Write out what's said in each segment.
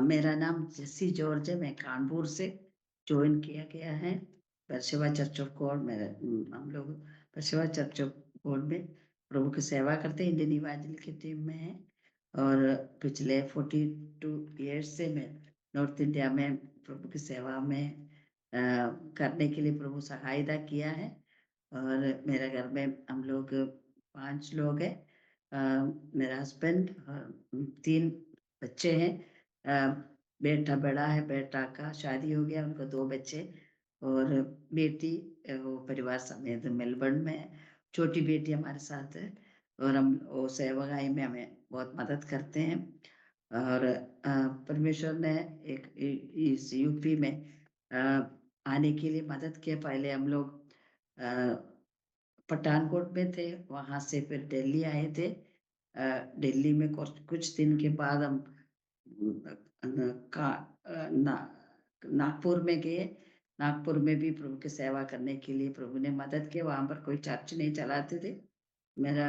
मेरा नाम जेसी जॉर्ज है। मैं कानपुर से ज्वाइन किया गया है परसेवा चर्च ऑफ गॉड। हम लोग परसेवा चर्च ऑफ गॉड में प्रभु की सेवा करते हैं, इंडियन इवांजेलिकल की टीम में है। और पिछले 42 ईयर्स से मैं नॉर्थ इंडिया में प्रभु की सेवा में करने के लिए प्रभु सहायता किया है। और मेरे घर में हम लोग 5 लोग हैं। मेरा हस्बैंड और 3 बच्चे हैं। बेटा बड़ा है, बेटा का शादी हो गया, उनको 2 बच्चे। और बेटी वो परिवार समेत मेलबर्न में है। छोटी बेटी हमारे साथ है। और हम वो सेवागाई में हमें बहुत मदद करते हैं। और परमेश्वर ने इस यूपी में आने के लिए मदद किया। पहले हम लोग पठानकोट में थे, वहां से फिर दिल्ली आए थे। दिल्ली में कुछ दिन के बाद हम नागपुर में गए। नागपुर में भी प्रभु की सेवा करने के लिए प्रभु ने मदद की। वहां पर कोई चर्च नहीं चलाते थे। मेरा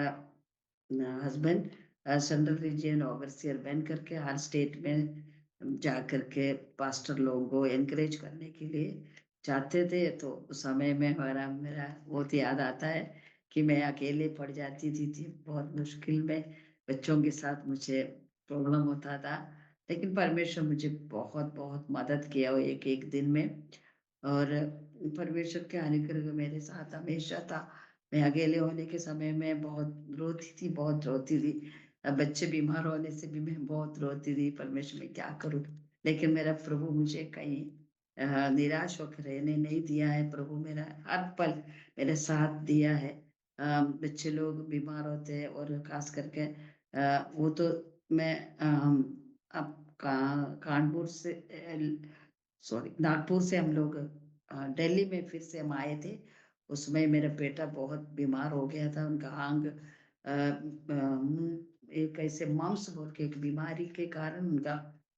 हस्बैंड सेंट्रल रीजियन ओवरसियर बन करके हर स्टेट में जा करके पास्टर लोगों को एनकरेज करने के लिए चाहते थे। तो उस समय में मेरा बहुत याद आता है कि मैं अकेले पड़ जाती थी बहुत मुश्किल में। बच्चों के साथ मुझे प्रॉब्लम होता था, लेकिन परमेश्वर मुझे बहुत बहुत मदद किया वो एक एक दिन में। और परमेश्वर के अनुग्रह मेरे साथ हमेशा था। मैं अकेले होने के समय में बहुत रोती थी, बहुत रोती थी। अब बच्चे बीमार होने से भी मैं बहुत रोती थी, परमेश्वर मैं क्या करूं। लेकिन मेरा प्रभु मुझे कहीं निराश होकर रहने नहीं दिया है। प्रभु मेरा हर पल मेरे साथ दिया है। बच्चे लोग बीमार होते हैं और खास करके वो तो मैं अब कानपुर से सॉरी नागपुर से हम लोग दिल्ली में फिर से हम आए थे। उसमें मेरा बेटा बहुत बीमार हो गया था। उनका अंग एक ऐसे मम्स बोल के एक बीमारी के कारण उनका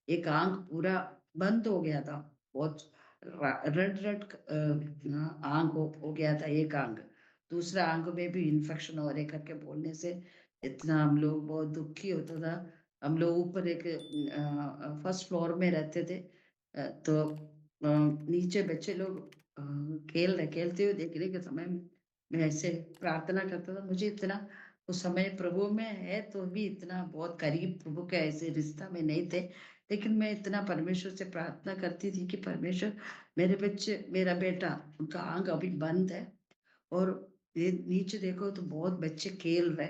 एक आंख पूरा बंद हो गया था। बहुत रेड रेड आंख हो गया था एक आंख। दूसरा आंख में भी इन्फेक्शन हो रहे करके बोलने से इतना हम लोग बहुत दुखी होता था। हम लोग ऊपर एक फर्स्ट फ्लोर में रहते थे। तो नीचे बच्चे लोग खेलते हुए देखने के समय में मैं ऐसे प्रार्थना करता था। मुझे इतना उस समय प्रभु में है तो भी इतना बहुत करीब प्रभु के ऐसे रिश्ता में नहीं थे, लेकिन मैं इतना परमेश्वर से प्रार्थना करती थी कि परमेश्वर मेरे बच्चे, मेरा बेटा, उनका आंख अभी बंद है। और ये नीचे देखो तो बहुत बच्चे खेल रहे,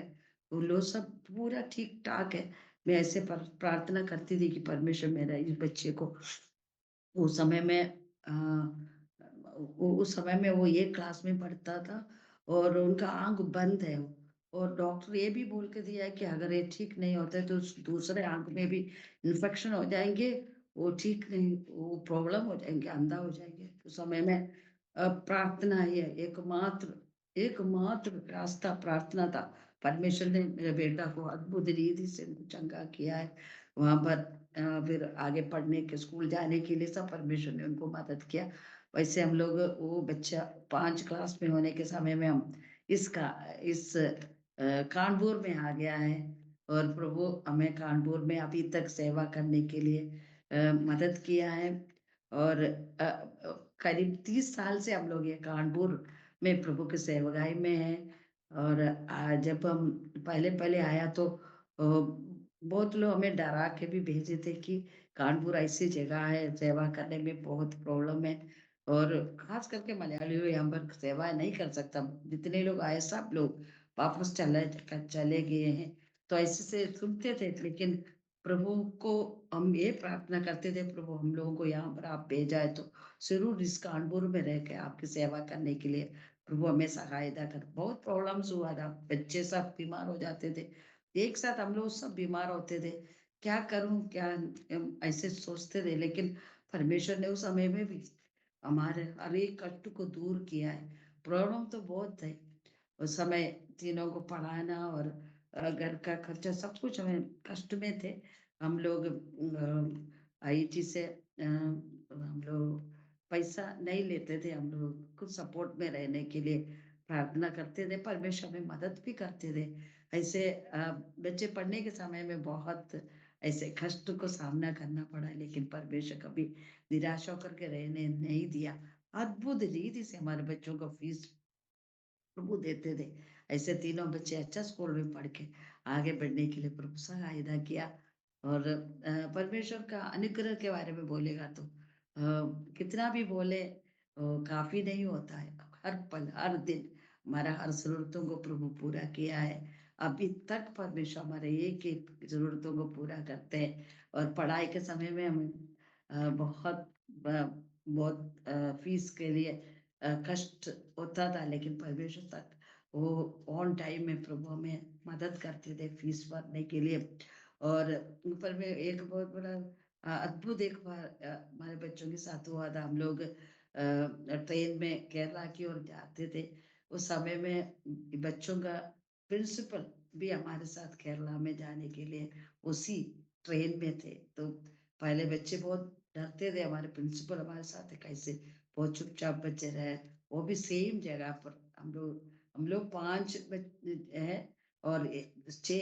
वो लोग सब पूरा ठीक ठाक है। मैं ऐसे प्रार्थना करती थी कि परमेश्वर मेरा इस बच्चे को, उस समय में उस समय में वो एक क्लास में पढ़ता था और उनका आंख बंद है। और डॉक्टर ये भी बोल के दिया है कि अगर ये ठीक नहीं होता है तो उस दूसरे आंख में भी इन्फेक्शन हो जाएंगे, वो ठीक नहीं, वो प्रॉब्लम हो जाएंगे, अंधा हो जाएंगे। उस समय में प्रार्थना ही है, एकमात्र रास्ता प्रार्थना था। परमेश्वर ने मेरे बेटा को अद्भुत रीति से चंगा किया है। वहां पर फिर आगे पढ़ने के, स्कूल जाने के लिए सब परमेश्वर ने उनको मदद किया। वैसे हम लोग, वो बच्चा 5 क्लास में होने के समय में हम इस कानपुर में आ गया है। और प्रभु हमें कानपुर में अभी तक सेवा करने के लिए मदद किया है। और करीब 30 साल से हम लोग ये कानपुर में प्रभु के सेवगाई में है। और जब हम पहले पहले आया तो बहुत लोग हमें डरा के भी भेजे थे कि कानपुर ऐसी जगह है, सेवा करने में बहुत प्रॉब्लम है। और खास करके मलयाली लोग यहाँ पर सेवा नहीं कर सकता। जितने लोग आए सब लोग वापस चले गए हैं। तो ऐसे से सुनते थे, लेकिन प्रभु को हम ये प्रार्थना करते थे, प्रभु हम लोगों को यहाँ पर आप भेजा है तो जरूर इस कानपुर में रह के आपकी सेवा करने के लिए प्रभु हमें सहायता कर। बहुत प्रॉब्लम्स हुआ था, बच्चे सब बीमार हो जाते थे, एक साथ हम लोग सब बीमार होते थे। क्या करूं क्या, हम ऐसे सोचते थे। लेकिन परमेश्वर ने उस समय में भी हमारे हर एक कष्ट को दूर किया है। प्रॉब्लम तो बहुत थे उस समय, तीनों को पढ़ाना और घर का खर्चा सब कुछ, हमें कष्ट में थे। हम लोग आईटी से हम लोग पैसा नहीं लेते थे। हम लोग कुछ सपोर्ट में रहने के लिए प्रार्थना करते थे, परमेश्वर में मदद भी करते थे। ऐसे बच्चे पढ़ने के समय में बहुत ऐसे कष्ट को सामना करना पड़ा, लेकिन परमेश्वर कभी निराश होकर के रहने नहीं दिया। अद्भुत रीति से हमारे बच्चों को फीस प्रभु देते थे। ऐसे तीनों बच्चे अच्छा स्कूल में पढ़ के आगे बढ़ने के लिए प्रभु सहायता किया। और परमेश्वर का अनुग्रह के बारे में बोलेगा तो कितना भी बोले काफ़ी नहीं होता है। हर पल, हर दिन हमारा हर ज़रूरतों को प्रभु पूरा किया है। अभी तक परमेश्वर हमारे एक-एक ज़रूरतों को पूरा करते हैं। और पढ़ाई के समय में हम बहुत बहुत फीस के लिए कष्ट होता था, लेकिन परमेश्वर तक वो ऑन टाइम में प्रभु हमें मदद करते थे फीस भरने के लिए। और ऊपर में एक बहुत बड़ा अद्भुत एक बार हमारे बच्चों के साथ हुआ था। हम लोग ट्रेन में केरला की ओर जाते थे। उस समय में बच्चों का प्रिंसिपल भी हमारे साथ केरला में जाने के लिए उसी ट्रेन में थे। तो पहले बच्चे बहुत डरते थे, हमारे प्रिंसिपल हमारे साथ है कैसे, बहुत चुपचाप बच्चे रहे। वो भी सेम जगह पर हम लोग 5 हैं और 6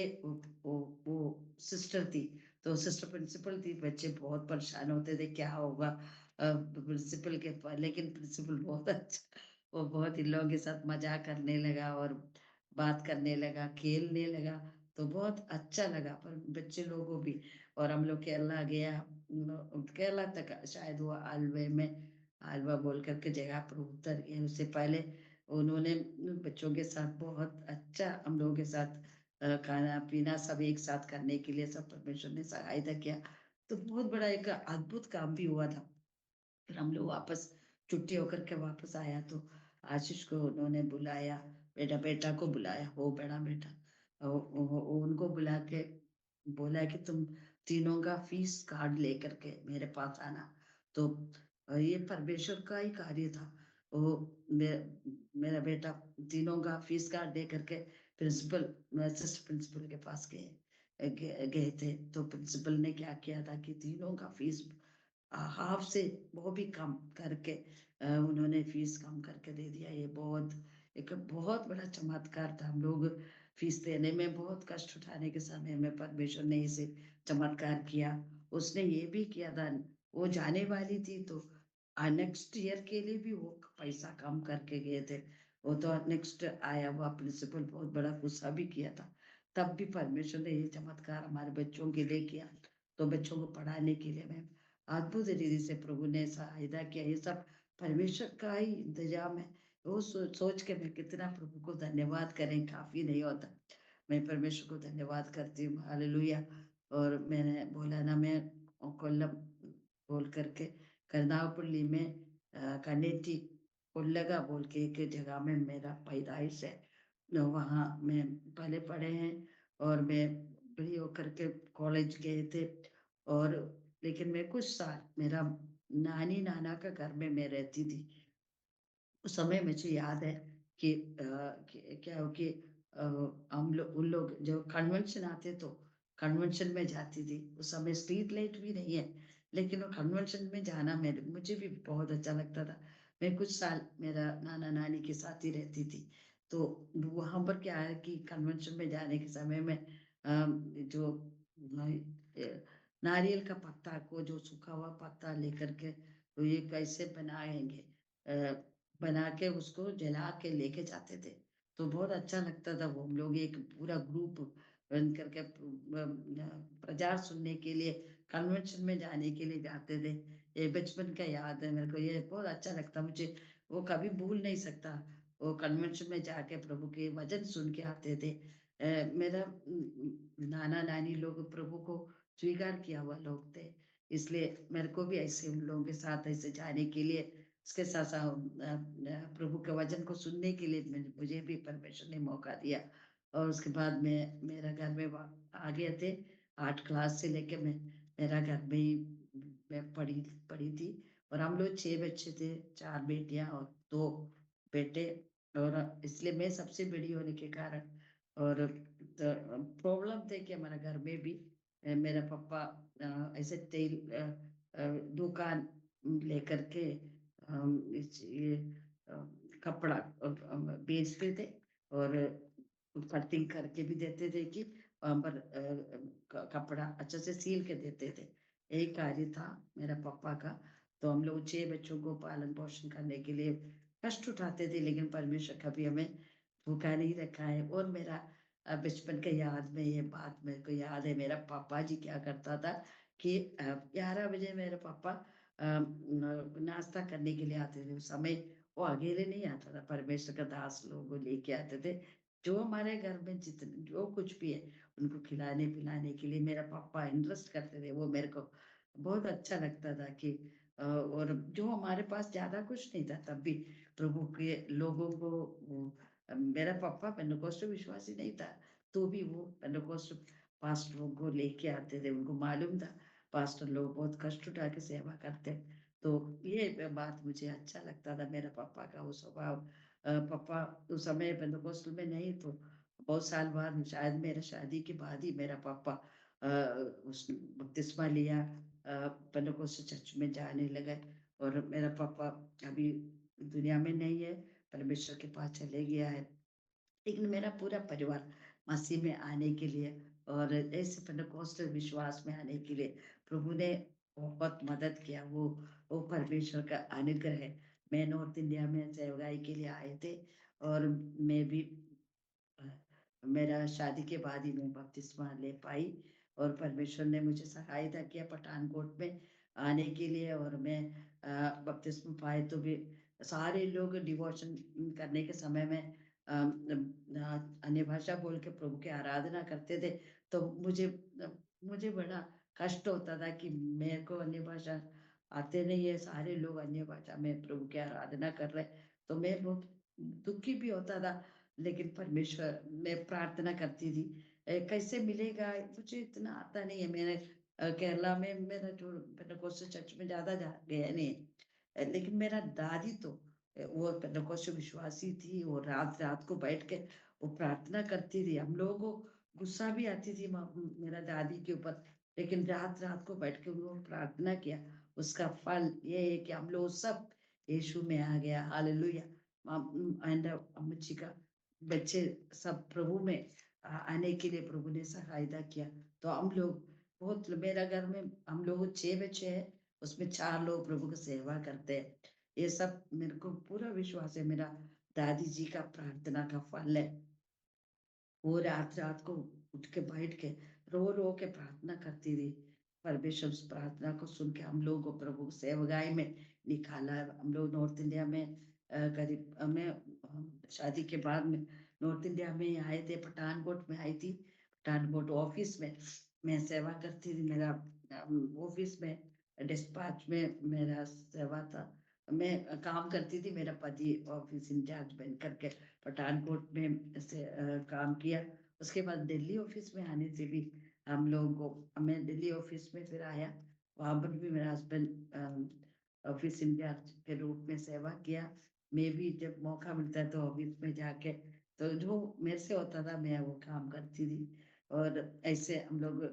वो सिस्टर थी। तो सिस्टर प्रिंसिपल थी, बच्चे बहुत परेशान होते थे क्या होगा प्रिंसिपल के पास, लेकिन प्रिंसिपल बहुत अच्छा, वो बहुत इन लोगों के साथ मज़ाक करने लगा और बात करने लगा, खेलने लगा, तो बहुत अच्छा लगा पर बच्चे लोगों को भी। और हम लोग केरला गया, केरला तक शायद वो आलवे में, आलवा बोल कर के जगह पर उतर गए। उससे पहले उन्होंने बच्चों के साथ बहुत अच्छा हम लोगों के साथ खाना-पीना सब एक साथ करने के लिए सब परमेश्वर ने सहायता किया। तो बहुत बड़ा एक अद्भुत काम भी हुआ था। फिर हम लोग वापस छुट्टी होकर के वापस आया तो आशीष को उन्होंने बुलाया, बेटा को बुलाया, वो बड़ा बेटा उनको बुला के बोला कि तुम तीनों का फीस कार्ड लेकर के मेरे पास आना। तो ये परमेश्वर का ही कार्य था। वो मेरा बेटा तीनों का फीस कार्ड दे करके प्रिंसिपल असिस्टेंट प्रिंसिपल के पास गए थे। तो प्रिंसिपल ने क्या किया था कि तीनों का फीस हाफ से वो भी कम करके उन्होंने फीस कम करके दे दिया। ये बहुत एक बहुत बड़ा चमत्कार था। हम लोग फीस देने में बहुत कष्ट उठाने के समय में परमेश्वर ने इसे चमत्कार किया। उसने ये भी किया था, वो जाने वाली थी तो नेक्स्ट ईयर के लिए भी वो पैसा कम करके गए थे। वो तो नेक्स्ट आया हुआ प्रिंसिपल बहुत बड़ा गुस्सा भी किया था। तब भी परमेश्वर ने ये चमत्कार हमारे बच्चों के लिए किया। तो बच्चों को पढ़ाने के लिए मैं अद्भुत रीति से प्रभु ने सहायता किया। ये सब परमेश्वर का ही इंतजाम है। वो सोच के मैं कितना प्रभु को धन्यवाद करें काफ़ी नहीं होता। मैं परमेश्वर को धन्यवाद करती हूँ, हालेलुया। और मैंने बोला ना, मैं कोल्लम बोल करके करनावपल्ली में कनेटी कोल्लगा बोल के एक जगह में मेरा पैदाइश है। तो वहाँ मैं पहले पढ़े हैं और मैं बड़ी होकर के कॉलेज गए थे। और लेकिन मैं कुछ साल मेरा नानी नाना का घर में मैं रहती थी। उस समय मुझे याद है कि क्या हो कि हम लोग उन लोग जो कन्वेंशन आते तो कन्वेंशन में जाती थी। उस समय स्ट्रीट लाइट भी नहीं है, लेकिन वो कन्वेंशन में जाना मेरे मुझे भी बहुत अच्छा लगता था। मैं कुछ साल मेरा नाना नानी के साथ ही रहती थी। तो वहाँ पर क्या है कि कन्वेंशन में जाने के समय में जो नारियल का पत्ता को जो सूखा हुआ पत्ता लेकर के तो ये कैसे बनाएंगे, बना के उसको जला के लेके जाते थे। तो बहुत अच्छा लगता था। वो हम लोग एक पूरा ग्रुप बन करके प्रचार सुनने के लिए कन्वेंशन में जाने के लिए जाते थे। ये बचपन का याद है मेरे को, ये बहुत अच्छा लगता मुझे, वो कभी भूल नहीं सकता। वो कन्वेंशन में जाके प्रभु के वचन सुन के आते थे। मेरा नाना नानी लोग प्रभु को स्वीकार किया हुआ लोग थे, इसलिए मेरे को भी ऐसे उन लोगों के साथ ऐसे जाने के लिए, उसके साथ-साथ प्रभु के वचन को सुनने के लिए मुझे भी परमेश्वर ने मौका दिया। और उसके बाद में मेरा घर में आ गए थे। 8 क्लास से लेके मैं मेरा घर में ही मैं पढ़ी पढ़ी थी। और हम लोग 6 बच्चे थे, 4 बेटियाँ और 2 बेटे। और इसलिए मैं सबसे बड़ी होने के कारण और प्रॉब्लम थे कि हमारे घर में भी मेरा पापा ऐसे तेल दुकान लेकर के ये अ, कपड़ा बेचते थे और कटिंग करके भी देते थे कि वहाँ पर कपड़ा अच्छे से सील के देते थे। एक कार्य था मेरा पापा का। तो हम लोग 6 बच्चों को पालन पोषण करने के लिए कष्ट उठाते थे, लेकिन परमेश्वर कभी हमें भूखा नहीं रखा है। और मेरा बचपन के याद में ये बात मेरे को याद है, मेरा पापा जी क्या करता था कि 11 बजे मेरे पापा नाश्ता करने के लिए आते थे। उस समय वो अकेले नहीं आता था, परमेश्वर का दास लोग लेके आते थे। जो हमारे घर में जितने जो कुछ भी है उनको खिलाने पिलाने के लिए मेरा पापा इंटरेस्ट करते थे। वो मेरे को बहुत अच्छा लगता था कि और जो हमारे पास ज्यादा कुछ नहीं था तब भी प्रभु के लोगों को मेरा पापा पेंटेकोस्ट विश्वासी नहीं था, तो भी वो पेंटेकोस्ट पास्टरों को लेके आते थे। उनको मालूम था पास्टर लोग बहुत कष्ट उठा के सेवा करते हैं। तो ये बात मुझे अच्छा लगता था, मेरा पापा का वो स्वभाव। पापा उस समय पेंटेकोस्ट में नहीं, तो बहुत साल बाद शायद मेरे शादी के बाद ही मेरा पापा उस बपतिस्मा लिया, पेंटेकोस्ट चर्च में जाने लगे। और मेरा पापा अभी दुनिया में नहीं है, परमेश्वर के पास चले गया है। लेकिन मेरा पूरा परिवार मसीह में आने के लिए और ऐसे पेंटेकोस्टल विश्वास में आने के लिए प्रभु ने बहुत मदद किया। वो परमेश्वर का अनुग्रह है। मैं नॉर्थ इंडिया में सेवगाई के लिए आए थे, और मैं भी अ, मेरा शादी के बाद ही मैं बपतिस्मा ले पाई। और परमेश्वर ने मुझे सहायता किया पठानकोट में आने के लिए, और मैं बपतिस्मा पाए तो भी सारे लोग डिवोशन करने के समय में अन्य भाषा बोल के प्रभु की आराधना करते थे। तो मुझे बड़ा कष्ट होता था कि मेरे को अन्य भाषा आते नहीं है, सारे लोग अन्य भाषा में प्रभु की आराधना कर रहे। तो मैं बहुत दुखी भी होता था, लेकिन परमेश्वर मैं प्रार्थना करती थी। कैसे मिलेगा, मुझे इतना आता नहीं है। मैंने केरला में मेरा जो पेंटेकोस्टल चर्च में ज्यादा गया नहीं है। लेकिन मेरा दादी तो वो पेंटेकोस्टल विश्वासी थी, और रात रात को बैठ के वो प्रार्थना करती थी। हम लोगों को गुस्सा भी आती थी मेरा दादी के ऊपर, लेकिन रात रात को बैठ के उन्होंने प्रार्थना किया। उसका फल ये है कि हम लोग सब यीशु में आ गया। हालेलुया। एंड अम्मा जी का बच्चे सब प्रभु में आने के लिए प्रभु ने सहायता किया। तो हम लोग बहुत, मेरा घर में हम लोग 6 बच्चे हैं, उसमें 4 लोग प्रभु की सेवा करते हैं। ये सब मेरे को पूरा विश्वास है, मेरा दादी जी का प्रार्थना का फल है। वो रात रात को उठ के बैठ के रो रो के प्रार्थना करती थी। परमेश्वर उस प्रार्थना को सुन के हम लोग को प्रभु सेवगाई में निकाला है। हम लोग नॉर्थ इंडिया में करीब शादी के बाद में नॉर्थ इंडिया में ही आए थे। पठानकोट में आई थी, पठानकोट ऑफिस में मैं सेवा करती थी। मेरा ऑफिस में डिस्पैच में मेरा सेवा था। मैं काम करती थी, मेरा पति ऑफिस इंचार्ज बन करके पठानकोट में से काम किया। उसके बाद दिल्ली ऑफिस में आने से भी हम लोगों को, मैं दिल्ली ऑफिस में फिर आया, वहां पर भी मेरा हस्बैंड ऑफिस इंचार्ज के रूप में सेवा किया। मैं भी जब मौका मिलता है तो ऑफिस में जाके तो जो मेरे से होता था मैं वो काम करती थी। और ऐसे हम लोग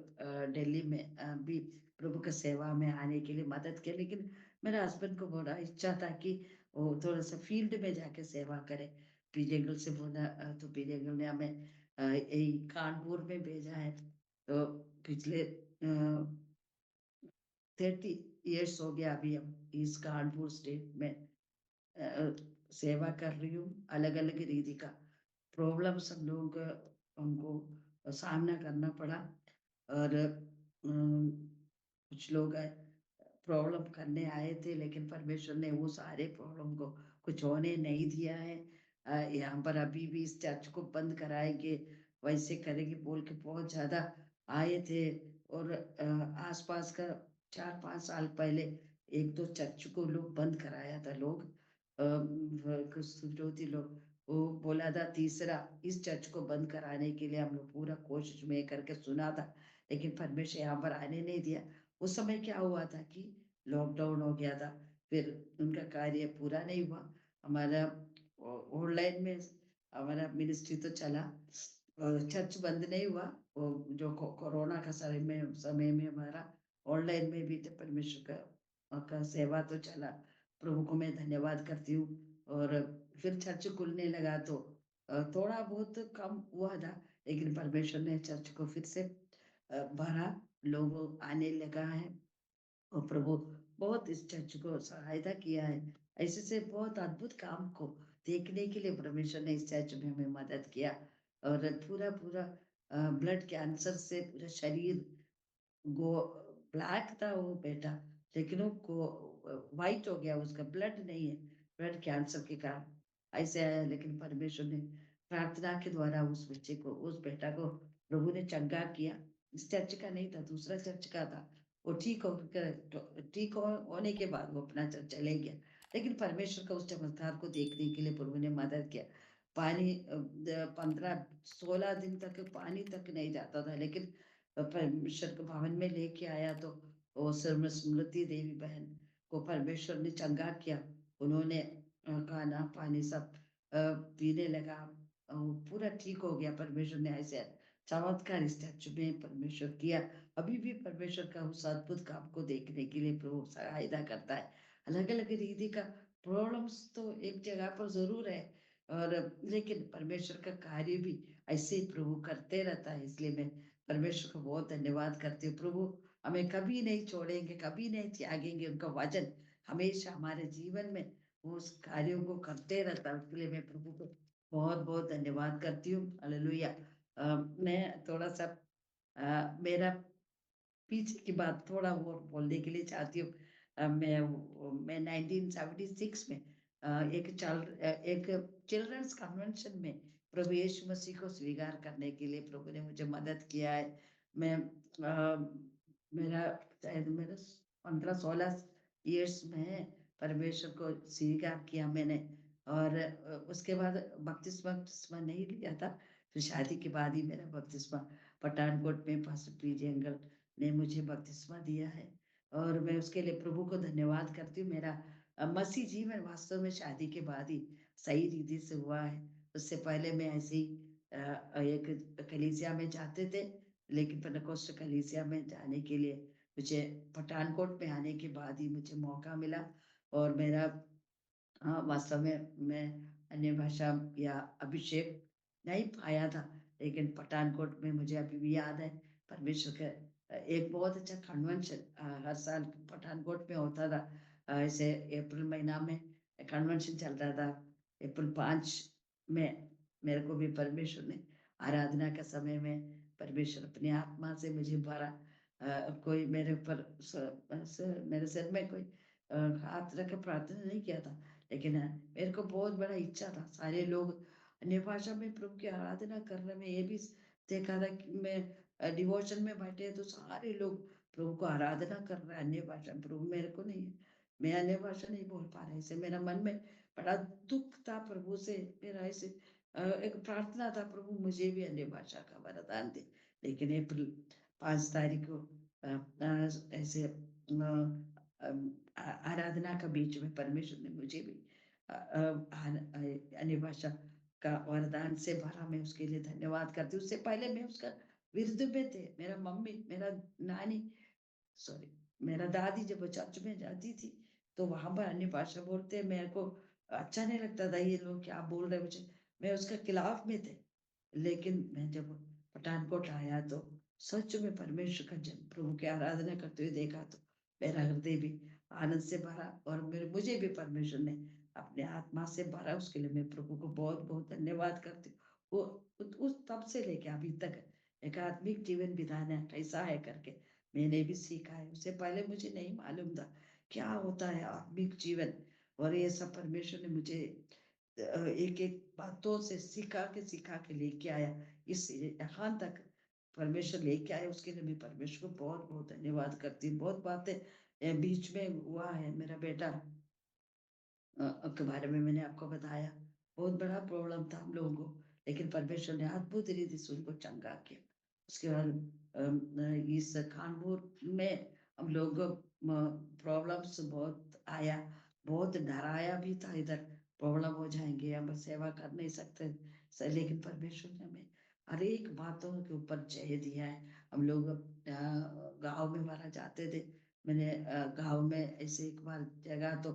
दिल्ली में भी प्रभु की सेवा में आने के लिए मदद की। लेकिन मेरे हस्बैंड को बड़ा इच्छा था कि वो थोड़ा सा फील्ड में जाके सेवा करे। पीजेगल से बोला तो पीजेगल ने हमें यही कानपुर में भेजा है। तो पिछले 30 इयर्स हो गया अभी हम इस कानपुर स्टेट में सेवा कर रही हूँ। अलग अलग रीति का प्रॉब्लम्स हम लोगों को हमको सामना करना पड़ा। और कुछ लोग प्रॉब्लम करने आए थे, लेकिन परमेश्वर ने वो सारे प्रॉब्लम को कुछ होने नहीं दिया है। यहाँ पर अभी भी इस चर्च को बंद कराएंगे, वैसे करेंगे बोल के बहुत ज्यादा आए थे। और आसपास का 4-5 साल पहले एक दो चर्च को लोग बंद कराया था। लोग कुछ विरोधी लोग, वो बोला था तीसरा इस चर्च को बंद कराने के लिए हम लोग पूरा कोशिश में करके सुना था, लेकिन परमेश्वर यहाँ पर आने नहीं दिया। उस समय क्या हुआ था कि लॉकडाउन हो गया था, फिर उनका कार्य पूरा नहीं हुआ। हमारा ऑनलाइन में हमारा मिनिस्ट्री तो चला, चर्च बंद नहीं हुआ। वो जो कोरोना का समय में हमारा ऑनलाइन में भी तो परमेश्वर का सेवा तो चला। प्रभु को मैं धन्यवाद करती हूँ। और फिर चर्च खुलने लगा तो थोड़ा बहुत कम हुआ था, लेकिन परमेश्वर ने चर्च को फिर से भरा, लोग आने लगा है और प्रभु बहुत इस चर्च को सहायता किया है। ऐसे से बहुत अद्भुत काम को देखने के लिए परमेश्वर ने इस चर्च में हमें मदद किया और पूरा पूरा ब्लड कैंसर से पूरा शरीर गो ब्लैक था वो बेटा, लेकिन वो व्हाइट हो गया, उसका ब्लड नहीं है, ब्लड कैंसर के कारण ऐसे आया। लेकिन परमेश्वर ने प्रार्थना के द्वारा उस बच्चे को, उस बेटा को प्रभु ने चंगा किया। इस चर्च का नहीं था, दूसरा चर्च का था। वो ठीक होने के बाद वो अपना चर्च चले गया, लेकिन परमेश्वर का उस चमत्कार को देखने के लिए प्रभु ने मदद किया। पानी 15-16 दिन तक पानी तक नहीं जाता था, लेकिन परमेश्वर के भवन में लेके आया तो वो स्मृति देवी बहन को परमेश्वर ने चंगा किया। उन्होंने खाना पानी सब पीने लगा, वो पूरा ठीक हो गया। परमेश्वर ने ऐसे चमत्कार इस चर्च में परमेश्वर किया। अभी भी परमेश्वर का उस अद्भुत काम को देखने के लिए प्रभु सहायता करता है। अलग अलग रीति का प्रॉब्लम्स तो एक जगह पर जरूर है, और लेकिन परमेश्वर का कार्य भी ऐसे ही प्रभु करते रहता है। इसलिए मैं परमेश्वर को बहुत धन्यवाद करती हूँ। प्रभु हमें कभी नहीं छोड़ेंगे, कभी नहीं त्यागेंगे। उनका वचन हमेशा हमारे जीवन में वो उस कार्यों को करते रहता है। उसके लिए मैं प्रभु को बहुत बहुत धन्यवाद करती हूँ। हालेलुया। मैं थोड़ा सा मेरा पीछे की बात थोड़ा और बोलने के लिए चाहती हूँ। मैं 1976 में एक चिल्ड्रंस कन्वेंशन में प्रभु यीशु मसीह को स्वीकार करने के लिए प्रभु ने मुझे मदद किया है। मैं मेरा शायद मेरा 15-16 इयर्स में परमेश्वर को स्वीकार किया मैंने, और उसके बाद बपतिस्मा नहीं लिया था। फिर शादी के बाद ही मेरा बपतिस्मा पठानकोट में पास्टर पीजे अंकल ने मुझे बपतिस्मा दिया है, और मैं उसके लिए प्रभु को धन्यवाद करती हूँ। मेरा मसीह जीवन वास्तव में शादी के बाद ही सही रीति से हुआ है। उससे पहले मैं ऐसे ही एक कलीसिया में जाते थे, लेकिन पेंटेकोस्ट कलीसिया में जाने के लिए मुझे पठानकोट में आने के बाद ही मुझे मौका मिला। और मेरा वास्तव में मैं अन्य भाषा या अभिषेक नहीं पाया था, लेकिन पठानकोट में मुझे अभी भी याद है परमेश्वर का एक बहुत अच्छा कन्वेंशन हर साल पठानकोट में होता था। ऐसे अप्रैल महीना में कन्वेंशन चल रहा था। अप्रैल 5 में मेरे को भी परमेश्वर ने आराधना का समय में परमेश्वर अपनी आत्मा से मुझे भरा। कोई मेरे ऊपर मेरे सिर में कोई हाथ रख के प्रार्थना नहीं किया था, लेकिन मेरे को बहुत बड़ा इच्छा था सारे लोग अन्य भाषा में प्रभु की आराधना करने में। ये भी देखा था कि मैं डिवोशन में बैठे तो सारे लोग प्रभु को आराधना कर रहे हैं अन्य भाषा में, प्रभु मेरे को नहीं है, मैं अन्य भाषा नहीं बोल पा रहा। ऐसे मेरा मन में बड़ा दुख था प्रभु से। मेरा ऐसे एक प्रार्थना था, प्रभु मुझे भी अन्य भाषा का वरदान दे। लेकिन अप्रैल 5 तारीख को ऐसे आराधना का बीच में परमेश्वर ने मुझे भी अन्य भाषा का वरदान से भरा। मैं उसके लिए धन्यवाद करती हूँ। उससे पहले मैं उसका विरुद्ध में थे। मेरा मम्मी, मेरा नानी, सॉरी, मेरा दादी जब चर्च में जाती थी तो वहां पर अन्य भाषा बोलते, मेरे को अच्छा नहीं लगता था, ये लोग क्या बोल रहे मुझे, मैं उसके खिलाफ में थे। लेकिन मैं जब पठानकोट आया तो सच में परमेश्वर का जन प्रभु की आराधना करते हुए देखा तो मेरा हृदय भी आनंद से भरा, और मेरे मुझे भी परमेश्वर ने अपने आत्मा से भरा। उसके लिए मैं प्रभु को बहुत बहुत धन्यवाद करती हूँ। वो उस तब से लेके अभी तक एक आत्मिक जीवन बिताना कैसा है करके मैंने भी सीखा है। उससे पहले मुझे नहीं मालूम था क्या होता है आत्मिक जीवन, और ये सब परमेश्वर ने मुझे एक एक बातों से सिखा के लेके आया इस यहाँ तक परमेश्वर लेके आया। उसके लिए मैं परमेश्वर को बहुत बहुत धन्यवाद करती हूँ। बहुत बातें बीच में हुआ है। मेरा बेटा के बारे में मैंने आपको बताया, बहुत बड़ा प्रॉब्लम था हम लोगों को, लेकिन परमेश्वर ने अद्भुत रीति से उनको चंगा किया। उसके बाद इस कानपुर में हम लोग प्रॉब्लम्स बहुत आया, बहुत डराया भी था, इधर प्रॉब्लम हो जाएंगे, हम सेवा कर नहीं सकते। लेकिन परमेश्वर ने हमें हर एक बातों के ऊपर जय दिया है। हम लोग गांव में हमारा जाते थे। मैंने गांव में ऐसे एक बार जगह तो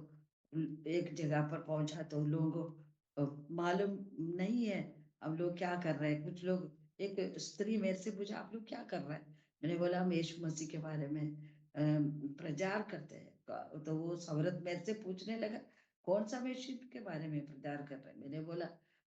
एक जगह पर पहुंचा तो लोगों को मालूम नहीं है हम लोग क्या कर रहे हैं। कुछ लोग एक स्त्री मेरे से पूछा, आप लोग क्या कर रहे हैं? मैंने बोला हम यीशु मसीह के बारे में प्रचार करते हैं। तो वो औरत मेरे से पूछने लगा, कौन सा मसीह के बारे में प्रचार कर रहे हैं? मैंने बोला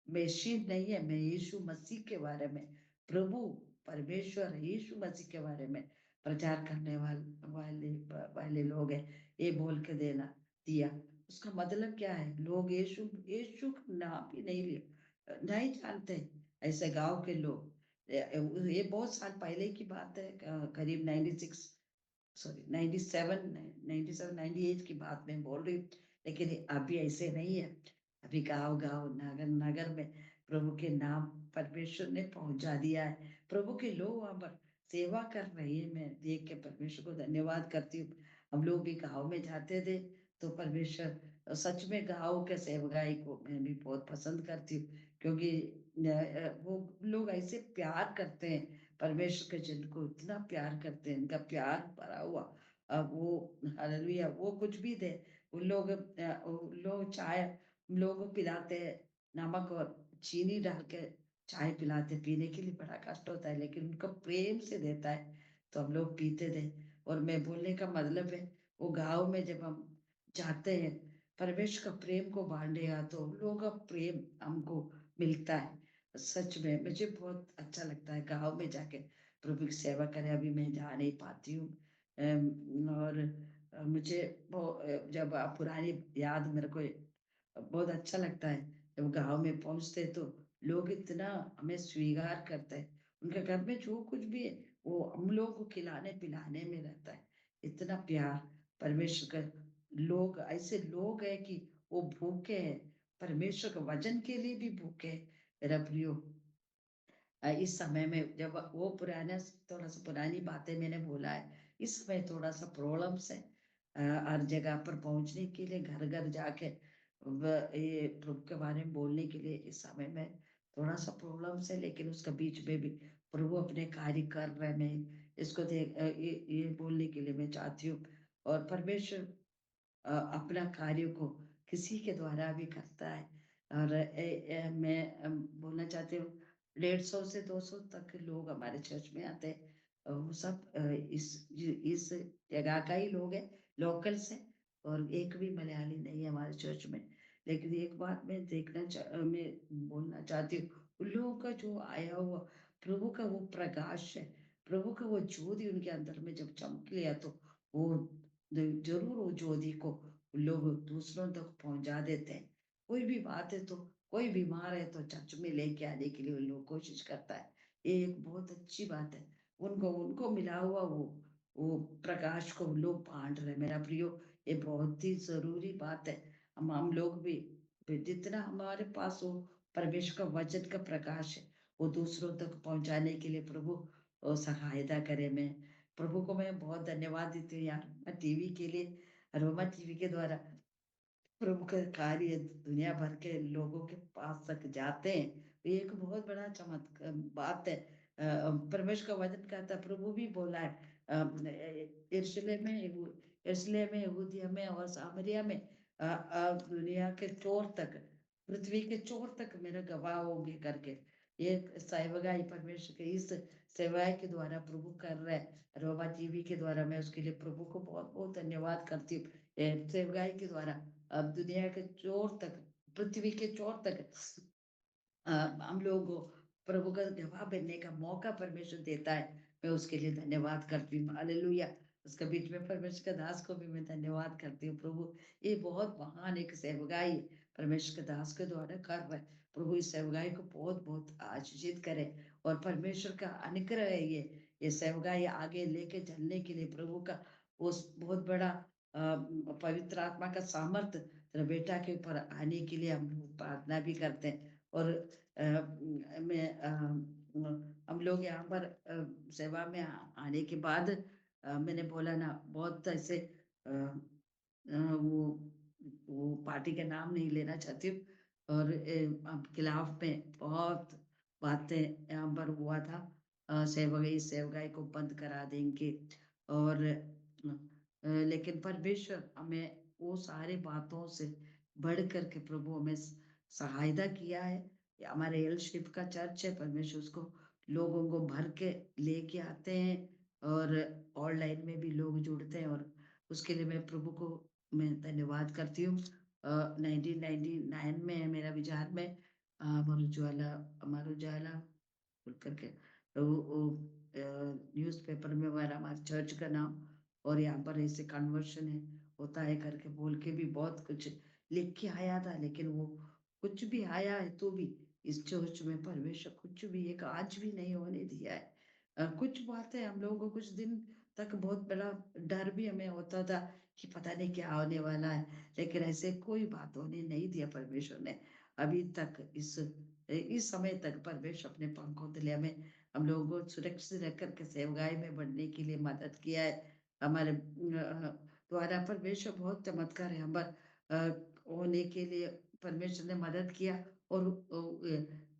मसीह नहीं है, मैं यीशु मसीह के बारे में, प्रभु परमेश्वर यीशु मसीह के बारे में प्रचार करने वाले लोग हैं, ये बोल के दिया। उसका मतलब क्या है? लोग यीशु यीशु का नाम भी नहीं जानते, ऐसे गांव के लोग। ये बहुत साल पहले की बात है, करीब 96, सॉरी 97, 97 98 की बात मैं बोल रही हूँ। लेकिन अभी ऐसे नहीं है। अभी गांव गांव नगर नगर में प्रभु के नाम परमेश्वर ने पहुंचा दिया है। प्रभु के लोग वहां पर सेवा कर रहे हैं। मैं देख के परमेश्वर को धन्यवाद करती हूँ। हम लोग भी गांव में जाते थे तो परमेश्वर सच में गांव के सेवकाई को मैं भी बहुत पसंद करती हूँ, क्योंकि वो लोग ऐसे प्यार करते हैं परमेश्वर के जन को, इतना प्यार करते हैं, इनका प्यार भरा हुआ। अब वो हालेलुया, वो कुछ भी दे, उन लोग चाय हम लोगों को पिलाते हैं, नमक और चीनी डाल के चाय पिलाते, पीने के लिए बड़ा कष्ट होता है, लेकिन उनका प्रेम से देता है तो हम लोग पीते थे। और मैं बोलने का मतलब है, वो गांव में जब हम जाते हैं परमेश्वर का प्रेम को बांटेगा तो उन लोगों का प्रेम हमको मिलता है। सच में मुझे बहुत अच्छा लगता है गांव में जाके प्रभु की सेवा करें। अभी मैं जा नहीं पाती हूँ। और मुझे जब पुरानी याद मेरे को बहुत अच्छा लगता है। जब गांव में पहुंचते तो लोग इतना हमें स्वीकार करते हैं, उनके घर में जो कुछ भी है वो हम लोगों को खिलाने पिलाने में रहता है। इतना प्यार परमेश्वर का। लोग ऐसे लोग हैं कि वो भूखे हैं, परमेश्वर के वचन के लिए भी भूखे हैं। मेरा प्रियो, इस समय में जब वो पुराना, थोड़ा सा पुरानी बातें मैंने बोला है, इस समय थोड़ा सा प्रॉब्लम्स है। हर जगह पर पहुंचने के लिए, घर घर जाके ये प्रभु के बारे में बोलने के लिए इस समय में थोड़ा सा प्रॉब्लम्स है, लेकिन उसका बीच में भी प्रभु अपने कार्य कर रहे हैं। मैं इसको देख ये बोलने के लिए मैं चाहती हूँ। और परमेश्वर अपना कार्य को किसी के द्वारा भी करता है। और मैं बोलना चाहती हूँ, 150 से 200 तक लोग हमारे चर्च में आते हैं। वो सब इस जगह का ही लोग हैं, लोकल से। और एक भी मलयाली नहीं है हमारे चर्च में। लेकिन एक बात मैं बोलना चाहती हूँ, उन लोगों का जो आया हुआ प्रभु का वो प्रकाश है, प्रभु का वो ज्योति उनके अंदर में जब चमक लिया तो वो जरूर वो ज्योति को लोग दूसरों तक पहुंचा देते हैं। कोई भी बात है तो, कोई बीमार है तो चर्च में लेके आने के लिए लोग कोशिश करता है। ये एक बहुत अच्छी बात है। उनको उनको मिला हुआ वो प्रकाश को लोग बांट रहे। मेरा प्रियो, ये बहुत ही जरूरी बात है। हम लोग भी जितना हमारे पास हो परमेश्वर का वचन का प्रकाश है, वो दूसरों तक पहुंचाने के लिए प्रभु सहायता करे। मैं प्रभु को मैं बहुत धन्यवाद देती हूँ यार, मैं टीवी के लिए, रोमा टीवी के द्वारा प्रभु का कार्य दुनिया भर के लोगों के पास तक जाते हैं। ये एक बहुत बड़ा चमत्कार बात है। परमेश्वर का वचन कहता है, प्रभु भी बोला है यरूशलेम में, यहूदिया में और सामरिया में, दुनिया के चोर तक, पृथ्वी के चोर तक मेरे गवाह होंगे करके। ये सेवकाई परमेश्वर के इस सेवाएं के द्वारा प्रभु कर रहे हैं। रोमा टीवी के द्वारा मैं उसके लिए प्रभु को बहुत बहुत धन्यवाद करती हूँ। सेवकाई के द्वारा अब दुनिया के चोर तक, पृथ्वी के चोर तक हम लोगों को प्रभु का गवाह बनने का मौका परमेश्वर देता है। मैं उसके लिए धन्यवाद करती हूँ। हालेलुया। उसके बीच में परमेश्वर के दास को भी मैं धन्यवाद करती हूँ। प्रभु ये बहुत महान एक सेवकाई परमेश्वर के दास के द्वारा कर रहे हैं। प्रभु इस सेवकाई को बहुत बहुत आशीषित करे। और परमेश्वर का अनुग्रह है ये सेवकाई आगे लेके चलने के लिए प्रभु का उस बहुत बड़ा पवित्र आत्मा का सामर्थ्य तेरे बेटा के ऊपर आने के लिए हम लोग प्रार्थना भी करते हैं। और हम लोग यहाँ पर सेवा में आने के बाद मैंने बोला ना, बहुत ऐसे वो पार्टी का नाम नहीं लेना चाहती हूँ। और खिलाफ में बहुत बातें यहाँ पर हुआ था। सेवगाई को बंद करा देंगे। और लेकिन परमेश्वर हमें वो सारी बातों से बढ़ करके प्रभु हमें सहायता किया है। ये हमारे एल शिप का चर्च है, परमेश्वर उसको लोगों को भर के लेके आते हैं और ऑनलाइन में भी लोग जुड़ते हैं, और उसके लिए मैं प्रभु को मैं धन्यवाद करती हूँ। 1999 में मेरा विचार में अमर उजाला बोल करके वो न्यूज़पेपर में हमारा हमारे चर्च का नाम, और यहाँ पर ऐसे कन्वर्शन है होता है करके बोल के भी बहुत कुछ लिख के आया था, लेकिन वो कुछ भी आया है तो भी इस चर्च में परमेश्वर कुछ भी एक आज भी नहीं होने दिया है। कुछ बातें हम लोगों को कुछ दिन तक बहुत बड़ा डर भी हमें होता था कि पता नहीं क्या होने वाला है, लेकिन ऐसे कोई बात होने नहीं दिया परमेश्वर ने अभी तक। इस समय तक परमेश्वर अपने पंखों तले हमें हम लोगों को सुरक्षित रख करके सेवगाई में बढ़ने के लिए मदद किया है। हमारे द्वारा परमेश्वर बहुत चमत्कार है हमारे होने के लिए परमेश्वर ने मदद किया। और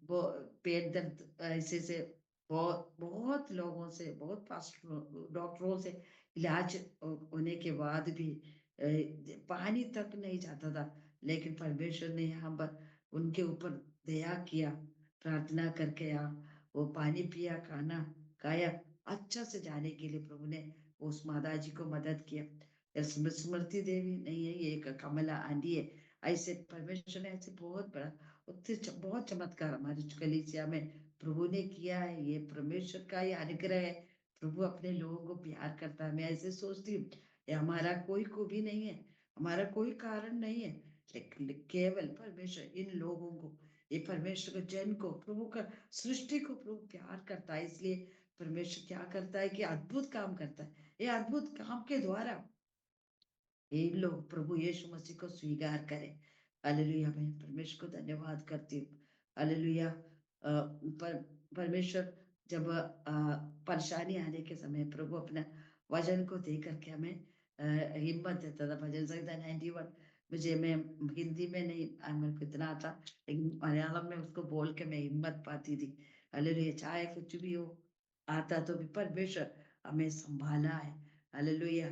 वो पेट दर्द ऐसे से बहुत बहुत लोगों से बहुत पास्टर डॉक्टरों से इलाज होने के बाद भी पानी तक नहीं जाता था, लेकिन परमेश्वर ने यहाँ पर उनके ऊपर दया किया, प्रार्थना करके यहाँ वो पानी पिया, खाना खाया, अच्छा से जाने के लिए प्रभु ने उस माता जी को मदद किया। स्मृति देवी नहीं है, ये एक कमला आंटी है। ऐसे परमेश्वर ने ऐसे बहुत बड़ा बहुत चमत्कार हमारी कलीसिया में प्रभु ने किया है। ये परमेश्वर का ये अनुग्रह है। प्रभु अपने लोगों को प्यार करता है। मैं ऐसे सोचती हूँ ये हमारा कोई को भी नहीं है, हमारा कोई कारण नहीं है, लेकिन केवल परमेश्वर इन लोगों को, ये परमेश्वर के जन को, प्रभु का सृष्टि को प्रभु प्यार करता है। इसलिए परमेश्वर क्या करता है कि अद्भुत काम करता है। ये अद्भुत काम के द्वारा ये लोग प्रभु यीशु मसीह को स्वीकार करें। हालेलुया। मैं परमेश्वर को धन्यवाद करती हूँ। हालेलुया। पर परमेश्वर जब परेशानी आने के समय प्रभु अपना वचन को दे करके हमें हिम्मत देता था। भजन संहिता 91 मुझे मैं हिंदी में नहीं मेरे को इतना आता, लेकिन मलयालम में उसको बोल के मैं हिम्मत पाती थी। हालेलुया। चाहे कुछ भी हो आता तो भी परमेश्वर हमें संभाला है। हालेलुया।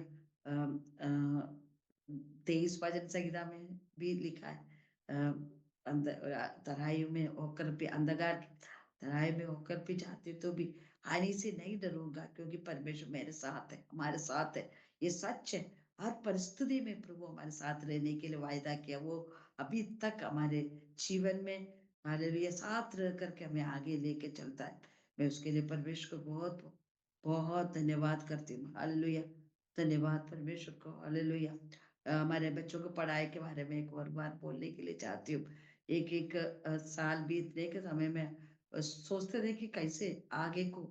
23 भजन संहिता में भी लिखा है तराई में होकर भी अंधकार तराई में होकर भी जाते तो भी हानि से नहीं डरूंगा, क्योंकि परमेश्वर मेरे साथ है, हमारे साथ है। ये सच है। हर परिस्थिति में प्रभु हमारे साथ रहने के लिए वायदा किया। वो अभी तक हमारे जीवन में हमारे लिए साथ रह करके हमें आगे लेके चलता है। मैं उसके लिए परमेश्वर को बहुत बहुत धन्यवाद करती हूँ। हालेलुया। धन्यवाद परमेश्वर को। हालेलुया। हमारे बच्चों को पढ़ाई के बारे में एक और बार बोलने के लिए चाहती हूँ। एक एक साल बीतने के समय में सोचते थे कि कैसे आगे को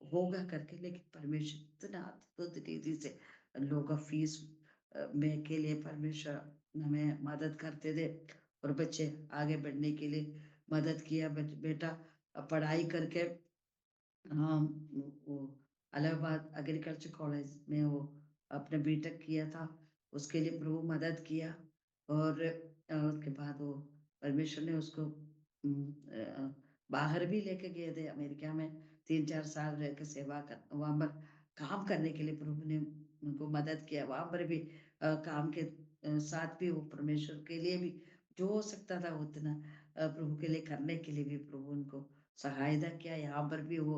होगा करके, लेकिन परमेश्वर इतना अद्भुत रीति से लोगों का फीस में के लिए परमेश्वर हमें मदद करते थे, और बच्चे आगे बढ़ने के लिए मदद किया। बेटा पढ़ाई करके हाँ वो इलाहाबाद एग्रीकल्चर कॉलेज में वो अपने बीटेक किया था। उसके लिए प्रभु मदद किया, और उसके बाद वो परमेश्वर ने उसको बाहर भी लेके गए थे अमेरिका में। 3-4 साल रह के सेवा कर वहां पर काम करने के लिए प्रभु ने उनको मदद किया। वहां पर भी काम के साथ भी वो परमेश्वर के लिए भी जो हो सकता था उतना प्रभु के लिए करने के लिए भी प्रभु उनको सहायता किया। यहाँ पर भी वो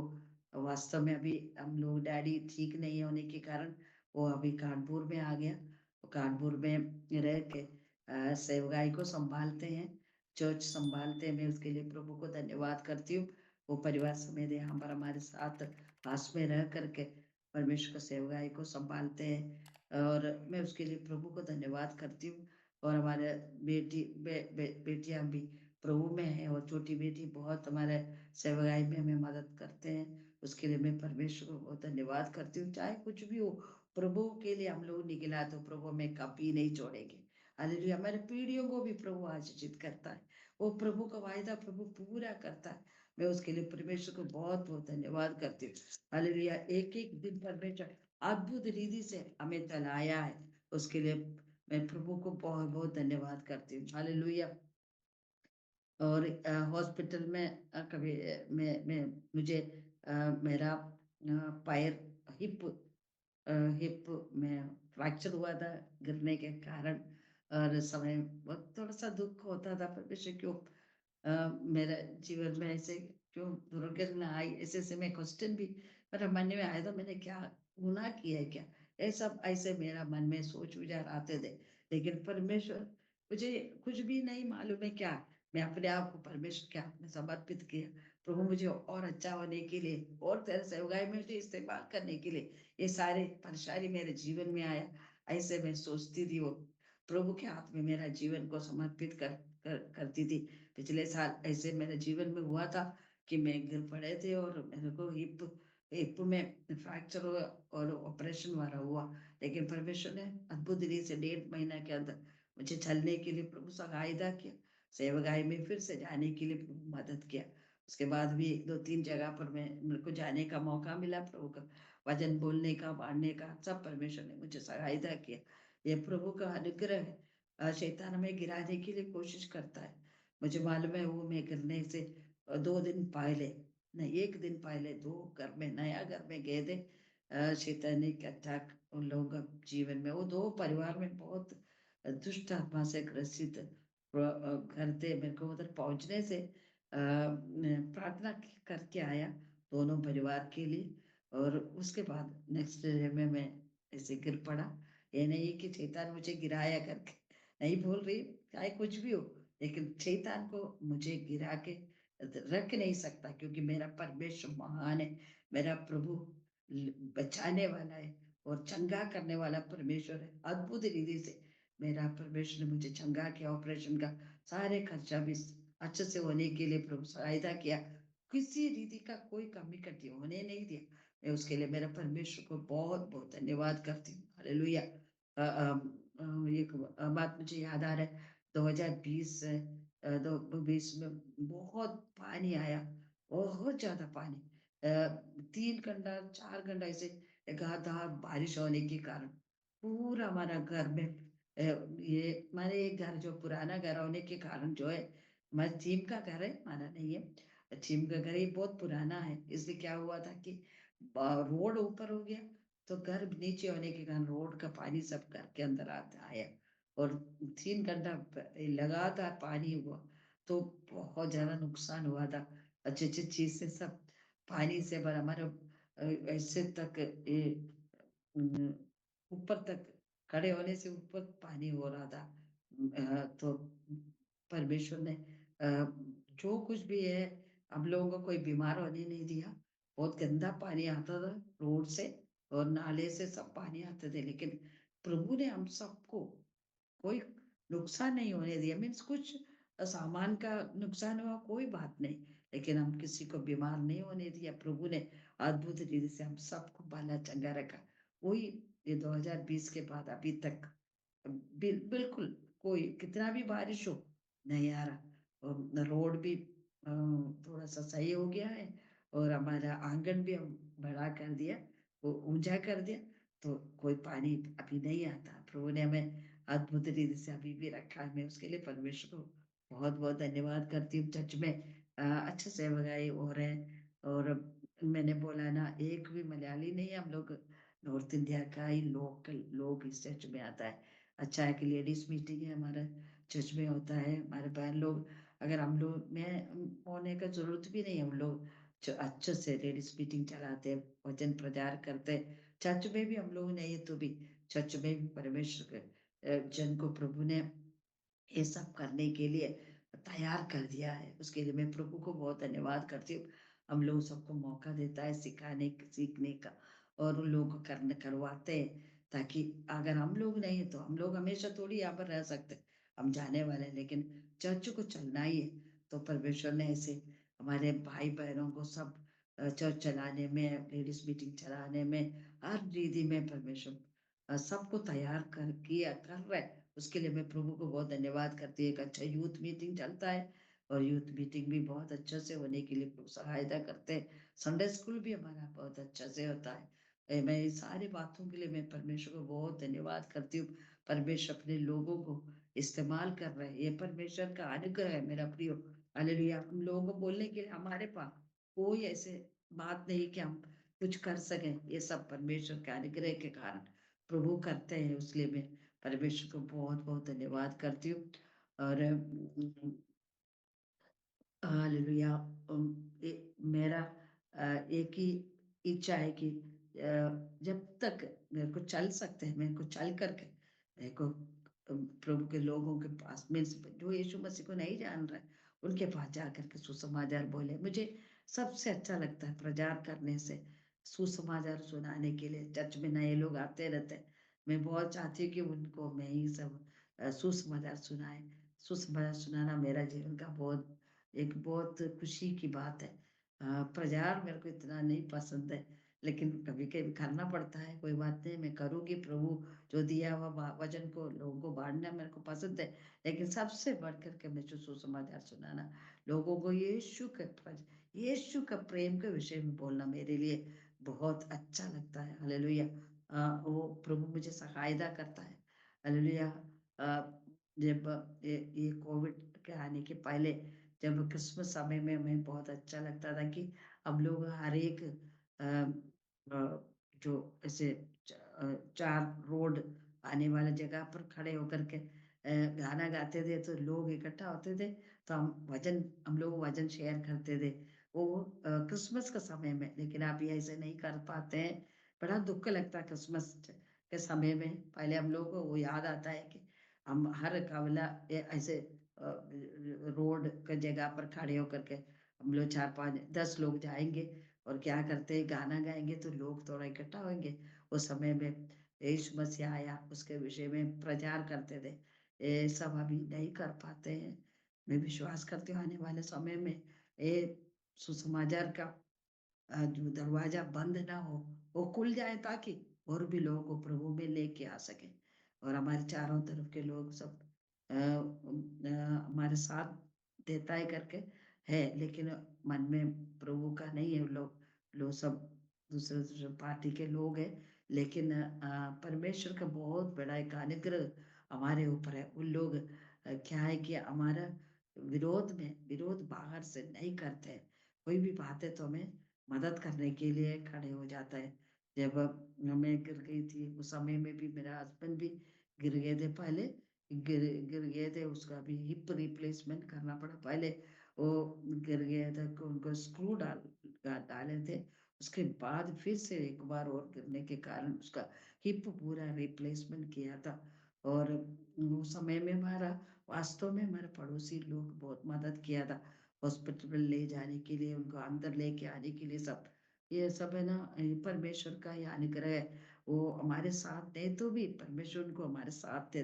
वास्तव में अभी हम लोग डैडी ठीक नहीं होने के कारण वो अभी कानपुर में आ गया। वो कानपुर में रह के सेवगाई को संभालते हैं, चर्च संभालते हैं। मैं उसके लिए प्रभु को धन्यवाद करती हूँ। वो परिवार समेत यहाँ पर हमारे साथ पास में रह करके परमेश्वर को सेवगाई को संभालते हैं, और मैं उसके लिए प्रभु को धन्यवाद करती हूँ। और हमारे बेटियां भी प्रभु में है, और छोटी बेटी बहुत हमारे सेवगाई में हमें मदद करते हैं। उसके लिए मैं परमेश्वर को बहुत धन्यवाद करती हूँ। चाहे कुछ भी हो, प्रभु के लिए हम लोग निकला तो प्रभु हमें कभी नहीं छोड़ेंगे। हालेलुया। हमारे पीढ़ियों को भी प्रभु आशीषित करता है। वो प्रभु का वायदा प्रभु पूरा करता है। मैं उसके लिए परमेश्वर को बहुत बहुत धन्यवाद करती हूँ। हालेलुया। एक एक दिन परमेश्वर अद्भुत रीति से हमें चलाया है, उसके लिए मैं प्रभु को बहुत बहुत धन्यवाद करती हूँ। हालेलुया। और हॉस्पिटल में कभी मैं मुझे मेरा पैर हिप हिप में फ्रैक्चर हुआ था गिरने के कारण, और समय बहुत थोड़ा सा दुख होता था। परमेश्वर क्यों मेरा जीवन में ऐसे क्यों दुर्घटना आई, ऐसे मैं क्वेश्चन भी मेरे मन में आया था, मैंने क्या गुनाह किया है क्या, ये सब ऐसे मेरा मन में सोच विचार आते थे। लेकिन परमेश्वर, मुझे कुछ भी नहीं मालूम है क्या, मैं अपने आप को परमेश्वर के हाथ में समर्पित किया। प्रभु मुझे और अच्छा होने के लिए और तेरे सेवकाई में मुझे इस्तेमाल करने के लिए ये सारे परेशानी मेरे जीवन में आया, ऐसे मैं सोचती थी। वो प्रभु के हाथ में मेरा जीवन को समर्पित करती थी। पिछले साल ऐसे मेरे जीवन में हुआ था कि मैं गिर पड़े थे और मेरे को हिप हिप में फ्रैक्चर हुआ और ऑपरेशन वाला हुआ। लेकिन परमेश्वर ने अद्भुत रीति से 1.5 महीना के अंदर मुझे चलने के लिए प्रभु सहायता किया, सेवगाई में फिर से जाने के लिए प्रभु मदद किया। उसके बाद भी 2-3 जगह पर मेरे को जाने का मौका मिला, प्रभु का वचन बोलने का, बांटने का, सब परमेश्वर ने मुझे सहायता किया। ये प्रभु का अनुग्रह है। शैतान हमें गिराने के लिए कोशिश करता है। मुझे मालूम है वो मैं गिरने से 2 दिन पहले, नहीं 1 दिन पहले, दो घर में नया घर में गए थे। शैतानिक अटैक उन लोगों का जीवन में, वो 2 परिवार में बहुत दुष्ट आत्मा से ग्रसित घर थे। मेरे को उधर पहुंचने से प्रार्थना करके आया दोनों परिवार के लिए। और उसके बाद नेक्स्ट डे में मैं ऐसे गिर पड़ा। ये नहीं कि शैतान मुझे गिराया करके, नहीं बोल रही, चाहे कुछ भी हो, लेकिन शैतान को मुझे गिरा के रख नहीं सकता, क्योंकि मेरा परमेश्वर महान है। मेरा प्रभु बचाने वाला है और चंगा करने वाला परमेश्वर है। अद्भुत रीति से मेरा परमेश्वर ने मुझे चंगा किया, ऑपरेशन का सारे खर्चा भी अच्छे से होने के लिए प्रभु सहायता किया। किसी रीति का कोई कमी कटी होने नहीं दिया। मैं उसके लिए मेरा परमेश्वर को बहुत बहुत धन्यवाद करती हूँ। हालेलुया। एक बात मुझे याद आ रहा है, 2020 2020 में बहुत पानी आया, बहुत ज्यादा पानी। 3 घंटा 4 घंटा ऐसे लगातार बारिश होने के कारण पूरा हमारा घर में ये हमारे एक घर जो पुराना घर होने के कारण जो है, हमारे थीम का घर है, हमारा नहीं है। थीम का घर ये बहुत पुराना है, इसलिए क्या हुआ था कि रोड ऊपर हो गया, तो घर नीचे होने के कारण रोड का पानी सब घर के अंदर आता आया। और 3 घंटा लगातार पानी हुआ, तो बहुत ज्यादा नुकसान हुआ था। अच्छी अच्छी चीज से सब पानी से भरा, हमारे ऐसे तक ये अम, ऊपर तक खड़े होने से ऊपर पानी हो रहा था। तो परमेश्वर ने जो कुछ भी है, हम लोगों को कोई बीमार होने नहीं दिया। बहुत गंदा पानी आता था रोड से और नाले से सब पानी आते थे, लेकिन प्रभु ने हम सबको कोई नुकसान नहीं होने दिया। मीन्स कुछ सामान का नुकसान हुआ कोई बात नहीं, लेकिन हम किसी को बीमार नहीं होने दिया। प्रभु ने अद्भुत रीति से हम सबको बाला चंगा रखा। वही ये 2020 के बाद अभी तक बिल्कुल कोई कितना भी बारिश हो नहीं आ रहा। और रोड भी थोड़ा सा सही हो गया है, और हमारा आंगन भी हम बड़ा कर दिया, वो ऊंचा कर दिया, तो कोई पानी अभी नहीं आता। प्रभु ने हमें अद्भुत रीति से अभी भी रखा है। मैं उसके लिए परमेश्वर को बहुत बहुत धन्यवाद करती हूँ। चर्च में अच्छे से बगाई हो रहे हैं। और मैंने बोला ना, एक भी मलयाली नहीं है, हम लोग नॉर्थ इंडिया का ही लोकल लोग इस चर्च में आता है। अच्छा है कि लेडीज मीटिंग है हमारा चर्च में होता है। हमारे बहन लोग, अगर हम लोग में होने का जरूरत भी नहीं है, हम लोग अच्छे से लेडीज मीटिंग चलाते हैं, वचन प्रचार करते हैं। चर्च में भी हम लोग नहीं तो भी चर्च में भी परमेश्वर के जन को प्रभु ने ये सब करने के लिए तैयार कर दिया है। उसके लिए मैं प्रभु को बहुत धन्यवाद करती हूँ। हम लोग सबको मौका देता है सिखाने सीखने का, और उन लोगों को करने करवाते हैं, ताकि अगर हम लोग नहीं तो हम लोग हमेशा थोड़ी यहाँ पर रह सकते, हम जाने वाले हैं, लेकिन चर्च को चलना ही है। तो परमेश्वर ने ऐसे हमारे भाई बहनों को सब चर्च चलाने में, लेडीज मीटिंग चलाने में, हर रीति में परमेश्वर सबको तैयार कर किया कर रहा है। उसके लिए मैं प्रभु को बहुत धन्यवाद करती हूँ। एक अच्छा यूथ मीटिंग चलता है, और यूथ मीटिंग भी बहुत अच्छे से होने के लिए प्रभु सहायता करते हैं। संडे स्कूल भी हमारा बहुत अच्छा से होता है। मैं इस सारी बातों के लिए मैं परमेश्वर को बहुत धन्यवाद करती हूँ। परमेश्वर अपने लोगों को इस्तेमाल कर रहे हैं, ये परमेश्वर का अनुग्रह है मेरा प्रियो। हालेलुया। हम लोगों को बोलने के लिए हमारे पास कोई ऐसे बात नहीं कि हम कुछ कर सकें, ये सब परमेश्वर के अनुग्रह के कारण प्रभु करते हैं। उसलिए मैं परमेश्वर को बहुत बहुत धन्यवाद करती हूँ। और हालेलुया। मेरा एक ही इच्छा है कि जब तक मेरे को चल सकते हैं, मेरे को चल करके मेरे को प्रभु के लोगों के पास मीन्स जो यीशु मसीह को नहीं जान रहे, उनके पास जा करके सुसमाचार बोले। मुझे सबसे अच्छा लगता है प्रचार करने से, सुसमाचार सुनाने के लिए। चर्च में नए लोग आते रहते हैं, मैं बहुत चाहती हूँ कि उनको मैं ही सब सुसमाचार सुनाए। सुसमाचार सुनाना मेरा जीवन का एक बहुत खुशी की बात है। प्रचार मेरे को इतना नहीं पसंद है, लेकिन कभी-कभी करना पड़ता है, कोई बात नहीं, मैं करूँगी। प्रभु जो दिया हुआ वचन को लोगों को बाँटना मेरे को पसंद है, लेकिन सबसे बढ़ कर के मुझे सुसमाचार सुनाना, लोगों को यीशु का प्रेम के विषय में बोलना मेरे लिए बहुत अच्छा लगता है। हालेलुया। वो प्रभु मुझे सहायता करता है। हालेलुया। जब ये कोविड के आने के पहले, जब क्रिसमस समय में हमें बहुत अच्छा लगता था कि हम लोग हर एक अ, जो ऐसे 4 रोड आने वाले जगह पर खड़े होकर के गाना गाते थे, तो लोग इकट्ठा होते थे, तो हम लोग वचन शेयर करते थे। वो क्रिसमस के समय में, लेकिन अभी ऐसे नहीं कर पाते हैं। बड़ा दुःख लगता है क्रिसमस के समय में। पहले हम लोग को वो याद आता है कि हम हर कवला ऐसे रोड के जगह पर खड़े होकर के हम लोग 4-5-10 लोग जाएंगे और क्या करते हैं, गाना गाएंगे तो लोग थोड़ा इकट्ठा होंगे। उस समय में यीशु मसीह आया, उसके विषय में प्रचार करते थे। ये सब अभी नहीं कर पाते हैं। मैं विश्वास करती हूँ आने वाले समय में ये सुसमाचार का जो दरवाजा बंद ना हो, वो खुल जाए, ताकि और भी लोगों को प्रभु में लेके आ सके। और हमारे चारों तरफ के लोग सब हमारे साथ देता है करके है, लेकिन मन में प्रभु का नहीं है। लोग सब दूसरे दूसरे पार्टी के लोग हैं, लेकिन परमेश्वर का बहुत बड़ा एक अनुग्रह हमारे ऊपर है। उन लोग क्या है कि हमारा विरोध बाहर से नहीं करते हैं। कोई भी बात है तो हमें मदद करने के लिए खड़े हो जाता है। जब मैं गिर गई थी उस समय में भी मेरा हस्बैंड भी गिर गए थे पहले, गिर गिर गए थे, उसका भी हिप रिप्लेसमेंट करना पड़ा। पहले वो गिर गया था कि उनको स्क्रू डाले थे, उसके बाद फिर से एक बार और गिरने के कारण उसका हिप पूरा रिप्लेसमेंट किया था। और उस समय में हमारा वास्तव में हमारे पड़ोसी लोग बहुत मदद किया था, हॉस्पिटल में ले जाने के लिए, उनको अंदर लेके आने के लिए। सब ये सब है ना, परमेश्वर का ही अनुग्रह है। वो हमारे साथ नहीं तो भी परमेश्वर उनको हमारे साथ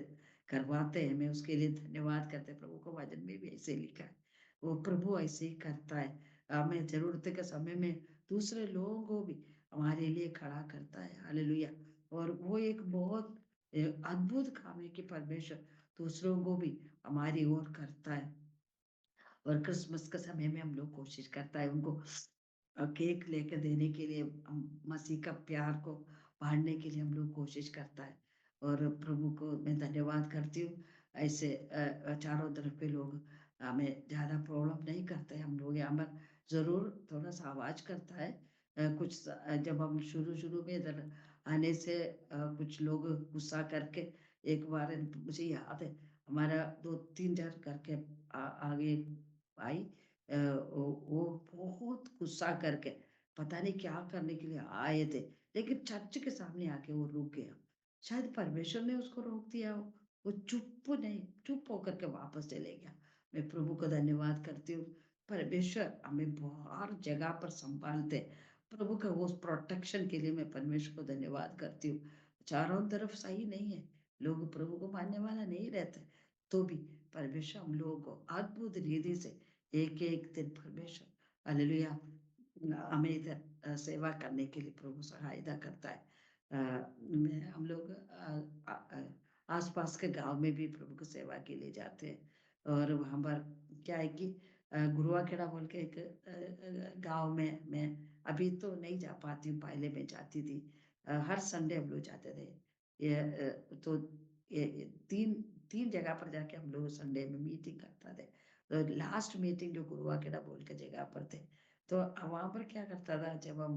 करवाते हैं। मैं उसके लिए धन्यवाद करते हैं। प्रभु को वचन में भी ऐसे लिखा है, वो प्रभु ऐसे ही करता है। हमें जरूरत के समय में दूसरे लोगों को भी हमारे लिए खड़ा करता है। हालेलुया। और वो एक बहुत अद्भुत काम है कि परमेश्वर दूसरों को भी हमारी ओर करता है। और क्रिसमस के समय में हम लोग कोशिश करता है उनको केक लेके देने के लिए, मसीह का प्यार को बांटने के लिए हम लोग कोशिश करता है। और प्रभु को मैं धन्यवाद करती हूँ। ऐसे चारों तरफ के लोग हमें ज्यादा प्रॉब्लम नहीं करते। हम लोग यहाँ पर जरूर थोड़ा सा आवाज करता है। जब हम शुरू शुरू में इधर आने से कुछ लोग गुस्सा करके, एक बार मुझे याद है, हमारा 2-3 जन करके आगे आई, वो बहुत गुस्सा करके पता नहीं क्या करने के लिए आए थे, लेकिन चर्च के सामने आके वो रुक गया। शायद परमेश्वर ने उसको रोक दिया हो। वो चुप होकर के वापस चले गया। मैं प्रभु का धन्यवाद करती हूँ। परमेश्वर हमें हर जगह पर संभालते हैं। प्रभु का वो प्रोटेक्शन के लिए मैं परमेश्वर को धन्यवाद करती हूँ। चारों तरफ सही नहीं है, लोग प्रभु को मानने वाला नहीं रहते, तो भी परमेश्वर हम लोगों को अद्भुत रीति से एक एक दिन परमेश्वर, हालेलुया, हमें इधर सेवा करने के लिए प्रभु सहायता करता है। हम लोग आसपास के गांव में भी प्रभु की सेवा के लिए जाते हैं। और वहां पर क्या है कि गुरुआ खेड़ा बोल के एक गांव में मैं अभी तो नहीं जा पाती हूँ, पहले मैं जाती थी। हर संडे हम लोग जाते थे। तो ये तीन तीन जगह पर जाके हम लोग संडे में मीटिंग करते थे। तो लास्ट मीटिंग जो गुरुआ केड़ा बोल के जगह पर थे, तो वहां पर क्या करता था, जब हम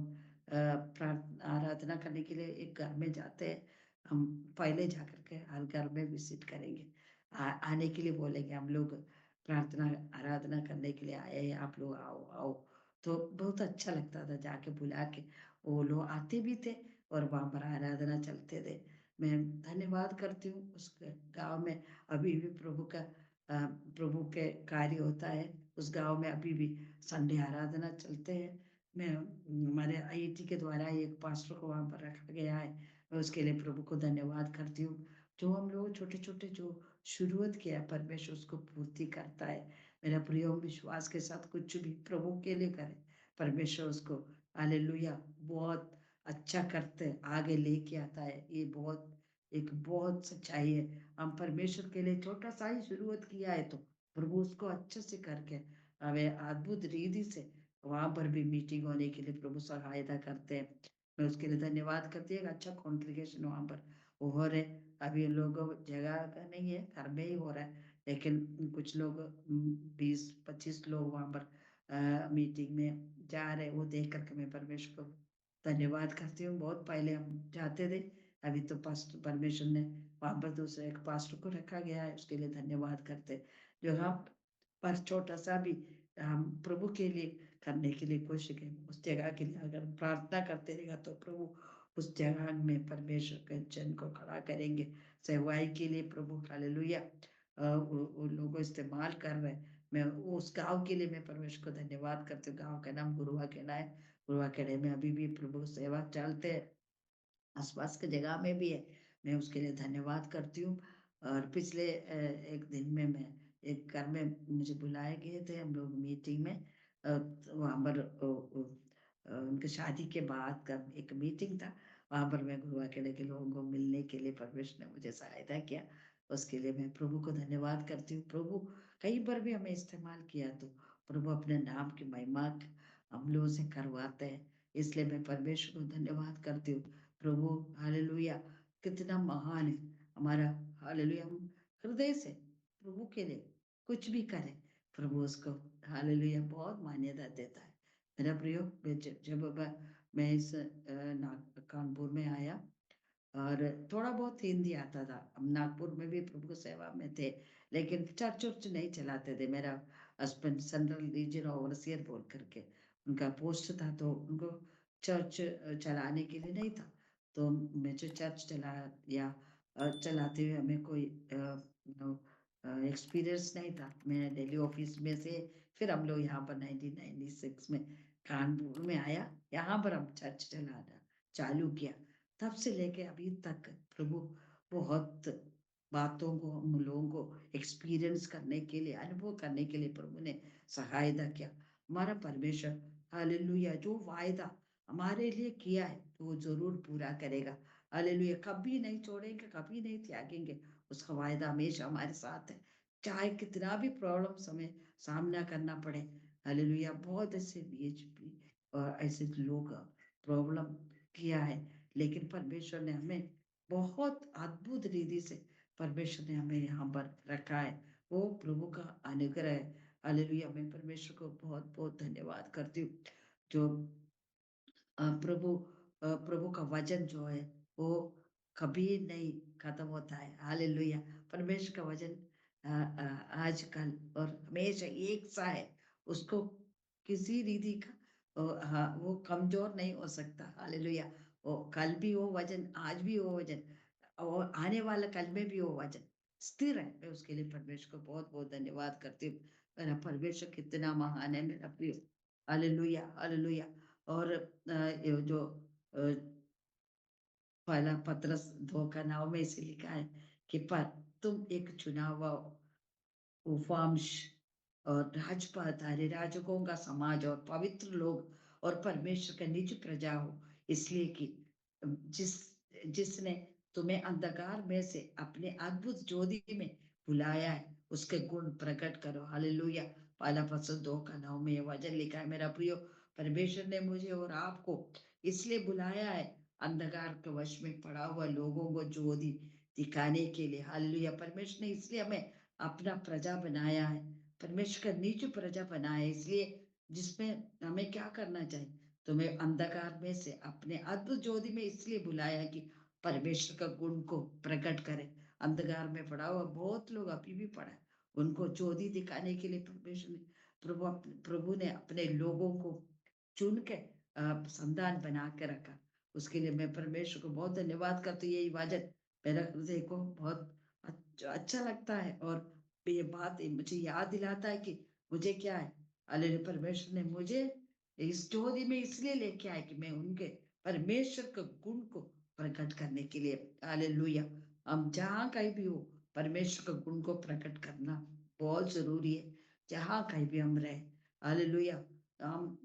आराधना करने के लिए एक घर में जाते हैं, हम पहले जाकर के हर घर में विजिट करेंगे, आने के लिए बोलेंगे हम लोग। प्रार्थना आराधना करने के लिए आए हैं, आप लोग आओ आओ। तो बहुत अच्छा लगता था जाके बुला के, वो लोग आते भी थे और वहाँ पर आराधना चलते थे। मैं धन्यवाद करती हूँ उस गांव में अभी भी प्रभु के कार्य होता है। उस गांव में अभी भी संडे आराधना चलते हैं। मैं हमारे आईटी के द्वारा एक पास्टर को वहाँ पर रखा गया है, मैं उसके लिए प्रभु को धन्यवाद करती हूँ। जो हम लोग छोटे छोटे जो शुरुआत किया है, परमेश्वर उसको पूर्ति करता है। मेरा प्रिय विश्वास के साथ कुछ भी प्रभु के लिए करे, परमेश्वर उसको हालेलुया बहुत अच्छा करते आगे लेके आता है। ये बहुत सच्चाई है। हम परमेश्वर के लिए छोटा सा ही शुरुआत किया है तो प्रभु उसको अच्छे से करके हमें अद्भुत रीति से वहां पर भी मीटिंग होने के लिए प्रभु सहायता करते हैं। मैं उसके लिए धन्यवाद करती हूँ। अच्छा कॉन्ग्रीगेशन वहां पर हो रहे। अभी लोगों जगह का नहीं है, घर में ही हो रहा है, लेकिन कुछ लोग 20-25 लोग वहां पर मीटिंग में जा रहे, वो देख करके मैं परमेश्वर को धन्यवाद करती हूँ। बहुत पहले हम जाते थे, अभी तो पास्टर परमेश्वर ने वहां पर दूसरे एक पास्टर को रखा गया है, उसके लिए धन्यवाद करते। जो हम पर छोटा सा भी हम प्रभु के लिए करने के लिए कोशिश करें, उस जगह के लिए अगर प्रार्थना करते रहेगा तो प्रभु उस जगह में परमेश्वर के जन को खड़ा करेंगे सेवाई के लिए। प्रभु हालेलुया वो लोग इस्तेमाल कर रहे हैं। मैं उस गांव के लिए मैं परमेश्वर को धन्यवाद करती हूँ। गांव का नाम गुरुआ खेड़ा है। गुरुआ खेड़े में अभी भी प्रभु सेवा चलते हैं, आसपास के जगह में भी है। मैं उसके लिए धन्यवाद करती हूँ। और पिछले एक दिन में मैं एक घर में मुझे बुलाए गए थे, हम लोग मीटिंग में तो वहाँ पर उनके शादी के बाद का एक मीटिंग था। वहाँ पर मैं गुरुआ खेड़े के लोगों को मिलने के लिए परमेश्वर ने मुझे सहायता किया, उसके लिए मैं प्रभु को धन्यवाद करती हूँ। प्रभु कहीं पर भी हमें इस्तेमाल किया तो प्रभु अपने नाम की महिमा हम लोगों से करवाते हैं, इसलिए मैं परमेश्वर को धन्यवाद करती हूँ। प्रभु हालेलुया कितना महान है हमारा। हालेलुया हम हृदय से प्रभु के लिए कुछ भी करें, प्रभु उसको हालेलुया बहुत मान्यता देता है। मेरा प्रियो जब मैं इस कानपुर में आया और थोड़ा बहुत हिंदी आता था, हम नागपुर में भी प्रभु की सेवा में थे, लेकिन चर्च उर्च नहीं चलाते थे। मेरा हस्बैंड सेंट्रल रीजन ओवरसियर बोल करके उनका पोस्ट था, तो उनको चर्च चलाने के लिए नहीं था। तो मैं जो चर्च चला या चलाते हुए हमें कोई एक्सपीरियंस नहीं था। मैं दिल्ली ऑफिस में से फिर हम लोग यहाँ पर 1996 में कानपुर में आया, यहाँ पर हम चर्च चलाना चालू किया। तब से लेके अभी तक प्रभु बहुत बातों को हम लोगों को एक्सपीरियंस करने के लिए, अनुभव करने के लिए प्रभु ने सहायता किया। हमारा परमेश्वर हालेलुया जो वायदा हमारे लिए किया है तो वो जरूर पूरा करेगा। हालेलुया कभी नहीं छोड़ेंगे, कभी नहीं त्यागेंगे, उसका वायदा हमेशा हमारे साथ है, चाहे कितना भी प्रॉब्लम हमें सामना करना पड़े। हालेलुया बहुत ऐसे बीएचपी और ऐसे लोग प्रॉब्लम किया है, लेकिन परमेश्वर ने हमें बहुत अद्भुत रीति से परमेश्वर ने हमें यहाँ पर रखा है, वो प्रभु का अनुग्रह है। हालेलुया मैं परमेश्वर को बहुत बहुत धन्यवाद करती हूँ। जो प्रभु का वचन जो है वो कभी नहीं खत्म होता है। हालेलुया परमेश्वर का वचन आजकल और हमेशा एक सा है, उसको किसी रीति का हाँ वो कमजोर नहीं हो सकता। हालेलुया वो कल भी वो वचन, आज भी वो वचन और आने वाला कल में भी वो वचन स्थिर है। मैं उसके लिए परमेश्वर को बहुत बहुत धन्यवाद करती हूँ। मेरा परमेश्वर कितना महान है मेरा प्रिय। Hallelujah hallelujah. और ये जो पहला पत्रस 2 का 9 में इसे लिखा है कि पर तुम एक चुना हुआ उपवंश और राजपाधारी राजकों का समाज और पवित्र लोग और परमेश्वर का निज प्रजा हो, इसलिए कि जिस जिसने तुम्हें अंधकार में से अपने अद्भुत ज्योति में बुलाया है उसके गुण प्रकट करो। हालेलुया पहला पत्रस 2 का 9 में यह वचन लिखा है। मेरा प्रियो परमेश्वर ने मुझे और आपको इसलिए बुलाया है अंधकार के वश में पड़ा हुआ लोगों को ज्योति दिखाने के लिए। हालेलुया परमेश्वर ने इसलिए हमें अपना प्रजा बनाया है, परमेश्वर का निज प्रजा बनाया है, इसलिए जिसमें हमें क्या करना चाहिए, तुम्हें अंधकार में से अपने अद्भुत ज्योति में इसलिए बुलाया कि परमेश्वर का गुण को प्रकट करे। अंधकार में पड़ा हुआ बहुत लोग अभी भी पड़ा है, उनको ज्योति दिखाने के लिए परमेश्वर ने प्रभु ने अपने लोगों को चुन के संतान बना के रखा। उसके लिए मैं परमेश्वर को बहुत धन्यवाद करती हूँ। यही वचन मेरा हृदय को बहुत अच्छा लगता है, और ये बात मुझे याद दिलाता है कि मुझे क्या है, अरे परमेश्वर ने मुझे इस ज्योति में इसलिए लेके आए कि मैं उनके परमेश्वर के गुण को प्रकट करने के लिए, हालेलुया, हम जहाँ कहीं भी हो परमेश्वर के गुण को प्रकट करना बहुत जरूरी है। जहाँ कहीं भी हम रहे, हालेलुया, हम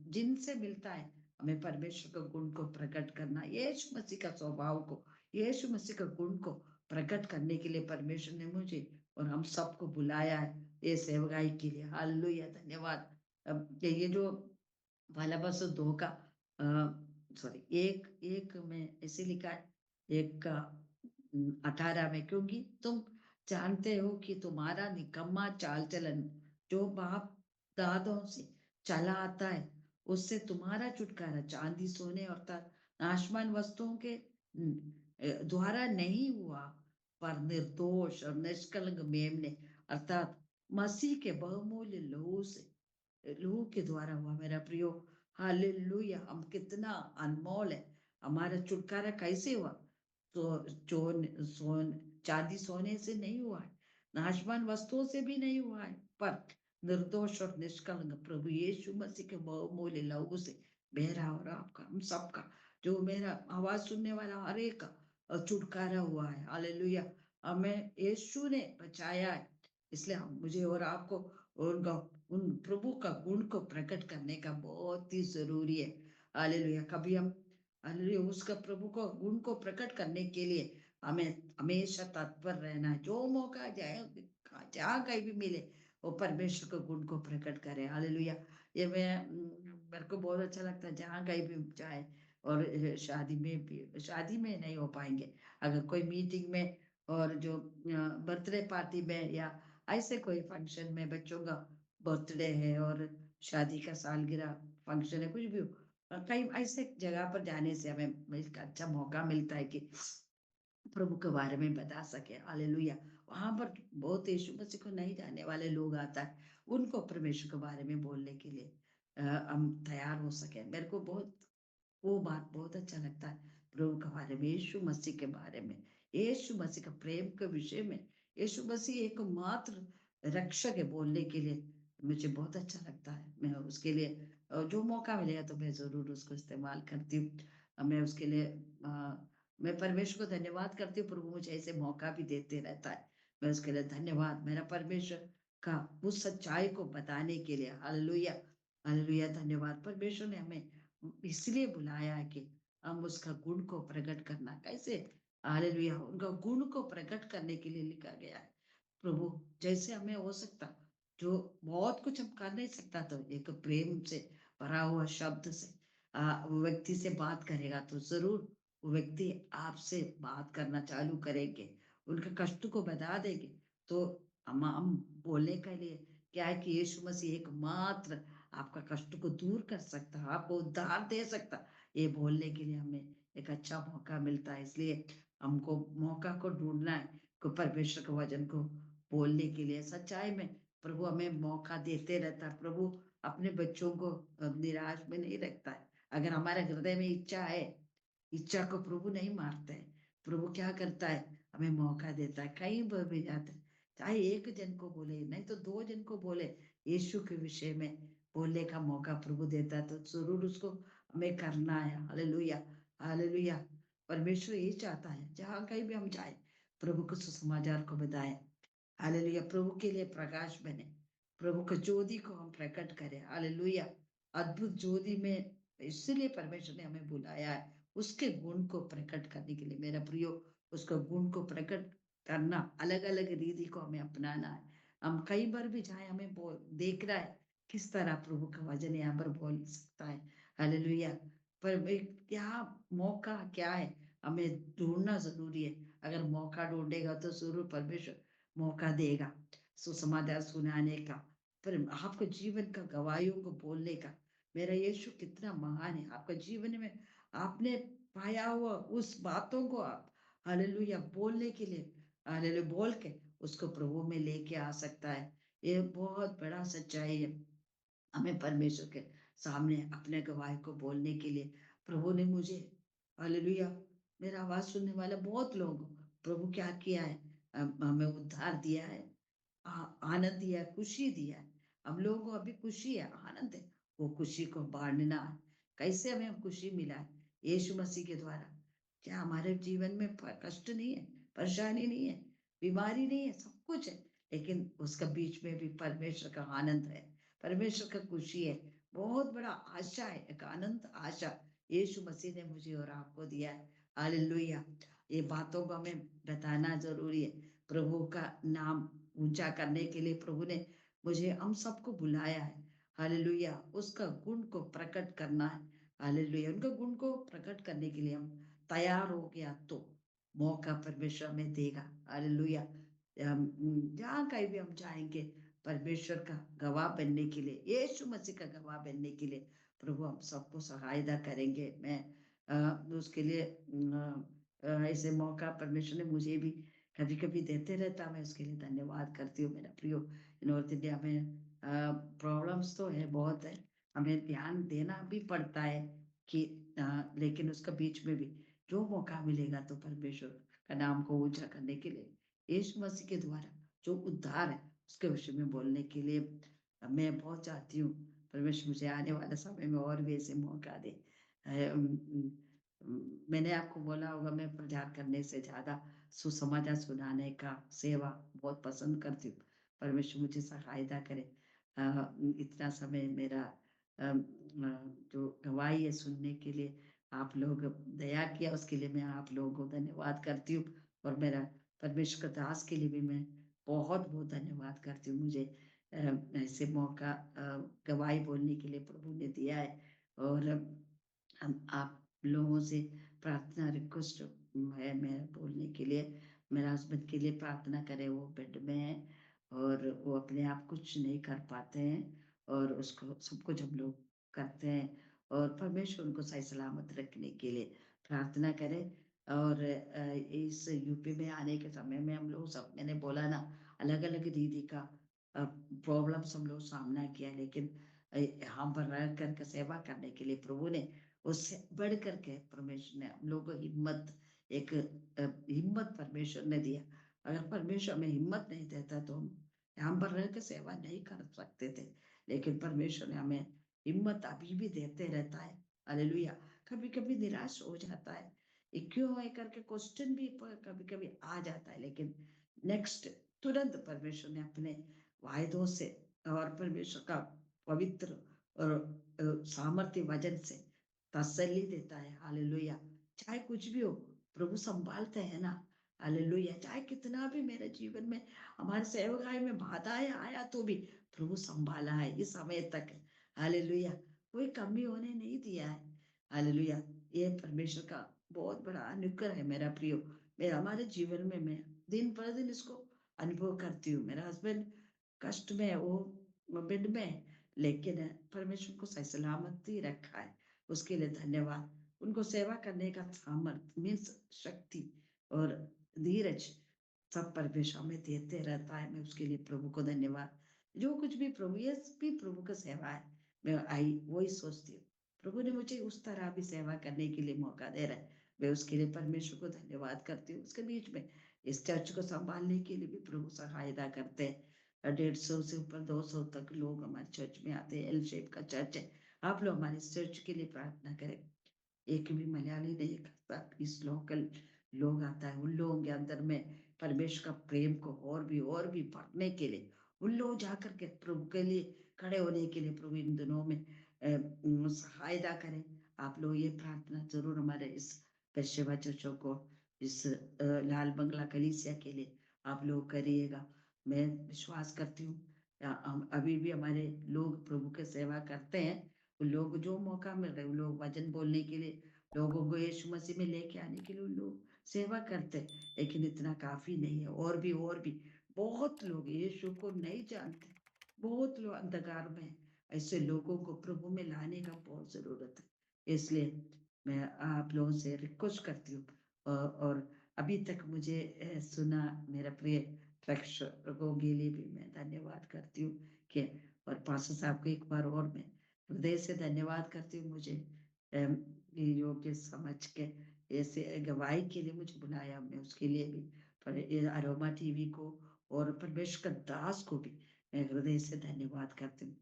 जिनसे मिलता है हमें परमेश्वर के गुण को प्रकट करना, यीशु मसीह का स्वभाव को, यीशु मसीह के गुण को प्रकट करने के लिए परमेश्वर ने मुझे और हम सबको बुलाया है ये सेवकाई के लिए। हालेलुया, धन्यवाद। अब ये जो वाला बस दो का सॉरी एक एक में ऐसे लिखा है, एक का 18 में, क्योंकि तुम जानते हो कि तुम्हारा निकम्मा चाल चलन जो बाप दादों से चला आता है, उससे तुम्हारा छुटकारा चांदी सोने अर्थात नाशवान वस्तुओं के द्वारा नहीं हुआ, पर निर्दोष और निष्कलंक मेमने अर्थात मसीह के बहुमूल्य लहू से, लहू के द्वारा हुआ। मेरा प्रियो, हालेलुया, हम कितना अनमोल है। हमारा छुटकारा कैसे हुआ? तो चांदी सोने से नहीं हुआ है, नाशवान वस्तुओं से भी नहीं हुआ है, पर निर्दोष और निष्कलंक प्रभु यीशु मसीह के बहुमूल्य लहू से मेरा और आपका, हम सबका, जो मेरा आवाज सुनने वाला हर एक का छुटकारा हुआ है। हालेलुया, हमें यीशु ने बचाया है, इसलिए मुझे और आपको उनका, उन प्रभु का गुण को प्रकट करने का बहुत ही जरूरी है। हालेलुया, कभी हम, हालेलुया, उसका प्रभु को गुण को प्रकट करने के लिए हमें हमेशा तत्पर रहना है। जो मौका जाए, जहाँ कहीं भी मिले, वो परमेश्वर के गुण को प्रकट करे। हालेलुया, ये मेरे को बहुत अच्छा लगता है, जहाँ कहीं भी जाए, और शादी में भी, शादी में नहीं हो पाएंगे, अगर कोई मीटिंग में, और जो बर्थडे पार्टी में, या ऐसे कोई फंक्शन में, बच्चों का बर्थडे है और शादी का सालगिरह फंक्शन है, कुछ भी हो, कई ऐसे जगह पर जाने से हमें एक अच्छा मौका मिलता है कि प्रभु के बारे में बता सके। हालेलुया, वहां पर बहुत यीशु मसीह को नहीं जानने वाले लोग आता है, उनको परमेश्वर के बारे में बोलने के लिए हम तैयार हो सके। मेरे को बहुत वो बात बहुत अच्छा लगता है, प्रभु के बारे में, यीशु मसीह के बारे में, यीशु मसीह का प्रेम के विषय में, यीशु मसीह एकमात्र रक्षक है बोलने के लिए, मुझे बहुत अच्छा लगता है। मैं उसके लिए जो मौका मिलेगा तो मैं जरूर उसको इस्तेमाल करती हूँ। मैं उसके लिए मैं परमेश्वर को धन्यवाद करती हूँ, प्रभु मुझे ऐसे मौका भी देते रहता है। मैं उसके लिए धन्यवाद, मेरा परमेश्वर का उस सच्चाई को बताने के लिए। हालेलुया, हालेलुया, धन्यवाद। परमेश्वर ने हमें इसलिए बुलाया है कि हम उसका गुण को प्रकट करना कैसे, हालेलुया, उनका गुण को प्रकट करने के लिए लिखा गया है। प्रभु जैसे हमें हो सकता, जो बहुत कुछ हम कर नहीं सकता, तो एक प्रेम से भरा हुआ शब्द से वो व्यक्ति से बात करेगा, तो जरूर वो व्यक्ति आपसे बात करना चालू करेंगे, उनके कष्ट को बता देंगे। तो हम बोलने के लिए क्या है कि यीशु मसीह एकमात्र आपका कष्ट को दूर कर सकता, आपको उद्धार दे सकता, ये बोलने के लिए हमें एक अच्छा मौका मिलता है। इसलिए हमको मौका को ढूंढना है को परमेश्वर के वचन को बोलने के लिए सच्चाई में। प्रभु हमें मौका देते रहता है, प्रभु अपने बच्चों को निराश में नहीं रखता है। अगर हमारे हृदय में इच्छा है, इच्छा को प्रभु नहीं मारते हैं। प्रभु क्या करता है, हमें मौका देता है, कहीं पर भी जाते हैं, चाहे एक जन को बोले नहीं तो 2 जन को बोले, यीशु के विषय में बोलने का मौका प्रभु देता है, तो जरूर उसको हमें करना है। हालेलुया, हालेलुया, परमेश्वर ये चाहता है जहाँ कहीं भी हम जाए, प्रभु के सुसमाचार को बताएं। हालेलुया, प्रभु के लिए प्रकाश बने, प्रभु के ज्योति को हम प्रकट करें। हालेलुया, अद्भुत ज्योति में, इसलिए परमेश्वर ने हमें बुलाया है उसके गुण को प्रकट करने के लिए। मेरा प्रियो, उसका गुण को प्रकट करना, अलग अलग रीति को हमें अपनाना है। हम कई बार भी जाए, हमें देख रहा है किस तरह प्रभु का वचन यहाँ पर बोल सकता है। हालेलुया, पर क्या मौका क्या है, हमें ढूंढना जरूरी है। अगर मौका ढूंढेगा तो जरूर परमेश्वर मौका देगा सुसमाचार सुनाने का, पर आपके जीवन का गवाहियों को बोलने का। मेरा यीशु कितना महान है, आपका जीवन में आपने पाया हुआ उस बातों को आप, हालेलुया, बोलने के लिए, हालेलुया, बोल के उसको प्रभु में लेके आ सकता है। ये बहुत बड़ा सच्चाई है। हमें परमेश्वर के सामने अपने गवाही को बोलने के लिए प्रभु ने मुझे, हालेलुया, मेरा आवाज सुनने वाले बहुत लोग, प्रभु क्या किया है, हमें उद्धार दिया है, आनंद दिया है, खुशी दिया है। हम लोगों को अभी खुशी है, आनंद है, वो खुशी को बांटना है। कैसे हमें खुशी मिला है? यीशु मसीह के द्वारा। क्या हमारे जीवन में कष्ट नहीं है, परेशानी नहीं है, बीमारी नहीं है, सब कुछ है, लेकिन उसका बीच में भी परमेश्वर का आनंद है, परमेश्वर का खुशी है, बहुत बड़ा आशा है, एक आनंद आशा यीशु मसीह ने मुझे और आपको दिया है। हालेलुया। ये बातों को हमें बताना जरूरी है। प्रभु का नाम ऊंचा करने के लिए प्रभु ने मुझे हम सबको बुलाया है। हालेलुया। उसका गुण को प्रकट करना है। हालेलुया। उनका गुण को प्रकट करने के लिए हम तैयार हो गया तो मौका परमेश्वर हमें देगा। हालेलुया। जहाँ कहीं भी हम जाएंगे, परमेश्वर का गवाह बनने के लिए, यीशु मसीह का गवाह बनने के लिए प्रभु हम सबको सहायता करेंगे। मैं उसके लिए ऐसे मौका परमेश्वर ने मुझे भी कभी कभी देते रहता, मैं उसके लिए धन्यवाद करती हूँ। मेरा प्रियो, नॉर्थ इंडिया में प्रॉब्लम्स तो है, बहुत है, हमें ध्यान देना भी पड़ता है कि लेकिन उसका बीच में भी जो मौका मिलेगा तो परमेश्वर का नाम को ऊंचा करने के लिए, यीशु मसीह के द्वारा जो उद्धार है उसके विषय में बोलने के लिए मैं बहुत चाहती हूँ। परमेश्वर मुझे आने वाले समय में और भी ऐसे मौका दे। मैंने आपको बोला होगा, मैं प्रचार करने से ज्यादा सुसमाचार सुनाने का सेवा बहुत पसंद करती हूँ। परमेश्वर मुझे सहायता करे। इतना समय मेरा जो गवाही है सुनने के लिए आप लोग दया किया, उसके लिए मैं आप लोगों को धन्यवाद करती हूँ। और मेरा परमेश्वर का दास के लिए भी मैं बहुत बहुत धन्यवाद करती हूँ। मुझे ऐसे मौका गवाही बोलने के लिए प्रभु ने दिया है। और हम आप लोगों से प्रार्थना रिक्वेस्ट है मैं बोलने के लिए, मेरा हस्बैंड के लिए प्रार्थना करें। वो बेड में है और वो अपने आप कुछ नहीं कर पाते हैं, और उसको सब कुछ हम लोग करते हैं, और परमेश्वर उनको सही सलामत रखने के लिए प्रार्थना करें। और इस यूपी में आने के समय में हम लोग सब, मैंने बोला ना, अलग अलग रीति का प्रॉब्लम्स हम लोग सामना किया, लेकिन हम पर रह करके सेवा करने के लिए प्रभु ने उससे बढ़ करके परमेश्वर ने हम लोग को हिम्मत, एक हिम्मत परमेश्वर ने दिया। अगर परमेश्वर में हिम्मत नहीं देता तो हम यहाँ पर रह के सेवा नहीं कर सकते थे, लेकिन परमेश्वर ने हमें हिम्मत अभी भी देते रहता है। हालेलुया। कभी कभी निराश हो जाता है, ये क्यों है करके क्वेश्चन भी कभी कभी आ जाता है, लेकिन नेक्स्ट तुरंत परमेश्वर ने अपने वायदों से और परमेश्वर का पवित्र और सामर्थ्य वचन से तसल्ली देता है। हालेलुया। चाहे कुछ भी हो, प्रभु संभालते हैं ना। हालेलुया। चाहे कितना भी मेरे जीवन में, हमारे सेवकाई में बाधाएं आया तो भी प्रभु संभाला है इस समय तक। हालेलुया। कोई कमी होने नहीं दिया है। हालेलुया। ये परमेश्वर का बहुत बड़ा अनुग्रह है मेरा प्रियो। मैं हमारे जीवन में मैं दिन पर दिन इसको अनुभव करती हूँ। मेरा हस्बैंड कष्ट में है, वो बेड में है, लेकिन परमेश्वर को सही सलामती रखा है, उसके लिए धन्यवाद। उनको सेवा करने का सामर्थ्य, मीन्स शक्ति और धीरज सब परमेश्वर में देते रहता है। मैं उसके लिए प्रभु को धन्यवाद। जो कुछ भी प्रभु, ये भी प्रभु का सेवा है। मैं आई वही सोचती हूँ, प्रभु ने मुझे उस तरह भी सेवा करने के लिए मौका दे रहा है, मैं उसके लिए परमेश्वर को धन्यवाद करती हूँ। उसके बीच में इस चर्च को संभालने के लिए भी प्रभु सहायता करते हैं। 150 से ऊपर 200 तक लोग हमारे चर्च में आते हैं। एल शेप का चर्च है। आप लोग हमारे चर्च के लिए प्रार्थना करें। एक भी मलयाली नहीं करता, इस लोकल लोग आता है, उन लोगों के अंदर में परमेश्वर का प्रेम को और भी बढ़ने के लिए उन लोग जाकर के प्रभु के लिए खड़े होने के लिए प्रभु इन दिनों में सहायता करें। आप लोग ये प्रार्थना जरूर हमारे इस पेशेवा चर्चों को, इस लाल बंगला कलीसिया के लिए आप लोग करिएगा। मैं विश्वास करती हूँ हम अभी भी हमारे लोग प्रभु के सेवा करते हैं। उन लोग जो मौका मिल रहा है, उन लोग वचन बोलने के लिए, लोगों को यीशु मसीह में लेके आने के लिए उन लोग सेवा करते हैं, लेकिन इतना काफी नहीं है। और भी बहुत लोग यीशु को नहीं जानते, बहुत लोग अंधकार में हैं। ऐसे लोगों को प्रभु में लाने का बहुत जरूरत है। इसलिए मैं आप लोगों से रिक्वेस्ट करती हूँ। और अभी तक मुझे सुना मेरा प्रिय प्रेक्षकों के लिए भी मैं धन्यवाद करती हूँ कि और पास्टर साहब को एक बार और मैं हृदय से धन्यवाद करती हूँ, मुझे ये योग्य समझ के ऐसे गवाही के लिए मुझे बुलाया, मैं उसके लिए भी पर अरोमा टीवी को और परमेश्वर का दास को भी मैं हृदय से धन्यवाद करती हूँ।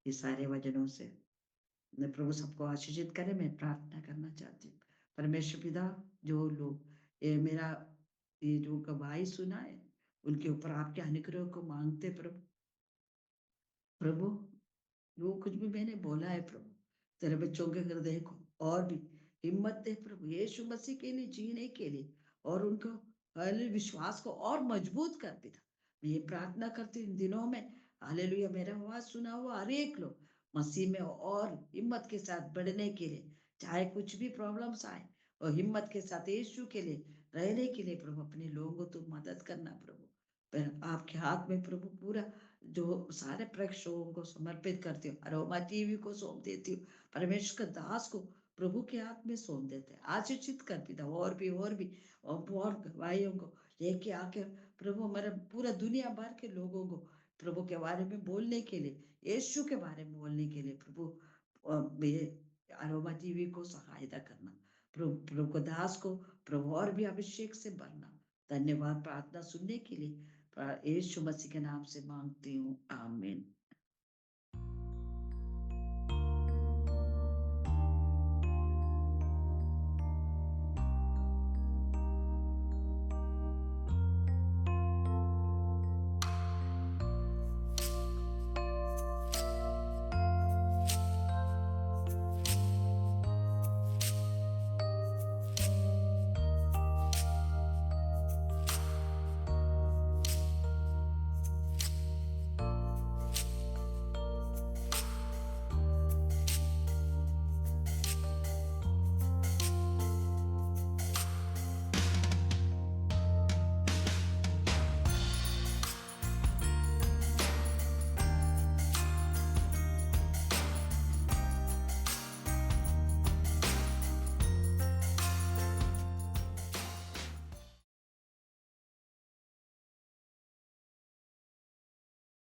ये सारे वचनों से प्रभु सबको आशीषित करे। मैं प्रार्थना करना चाहती हूँ। परमेश्वर पिता, जो लोग ये मेरा ये जो गवाही सुना है, उनके ऊपर आपके अनुग्रह को मांगते प्रभु। प्रभु, जो कुछ भी मैंने बोला है प्रभु, तेरे बच्चों के हृदय को और भी हिम्मत दे प्रभु, यीशु मसीह के लिए जीने के लिए, और उनको विश्वास को और मजबूत कर पिता। मैं ये प्रार्थना करती हूँ इन दिनों में, हालेलुया, मेरा आवाज सुना हुआ हर एक लोग मसीह में और हिम्मत के साथ बढ़ने के लिए, चाहे कुछ भी प्रॉब्लम्स आए, और हिम्मत के साथ यीशु के लिए रहने के लिए प्रभु, अपने लोगों को तो मदद करना प्रभु। आपके हाथ में प्रभु पूरा जो सारे प्रेक्षकों को समर्पित करती हूँ, अरोमा टीवी को सौंप देती हूँ, परमेश्वर का दास को प्रभु के हाथ में सौंप देते हैं। आशीषित कर पिता, और भी और बहुत गवाहियों को लेके आके प्रभु, हमारे पूरा दुनिया भर के लोगों को प्रभु के बारे में बोलने के लिए, यीशु के बारे में बोलने के लिए प्रभु, ये अरोमा टीवी को सहायता करना प्रभु, प्रभु को दास को प्रभु और भी अभिषेक से भरना। धन्यवाद प्रार्थना सुनने के लिए, यीशु मसीह के नाम से मांगती हूँ, आमीन।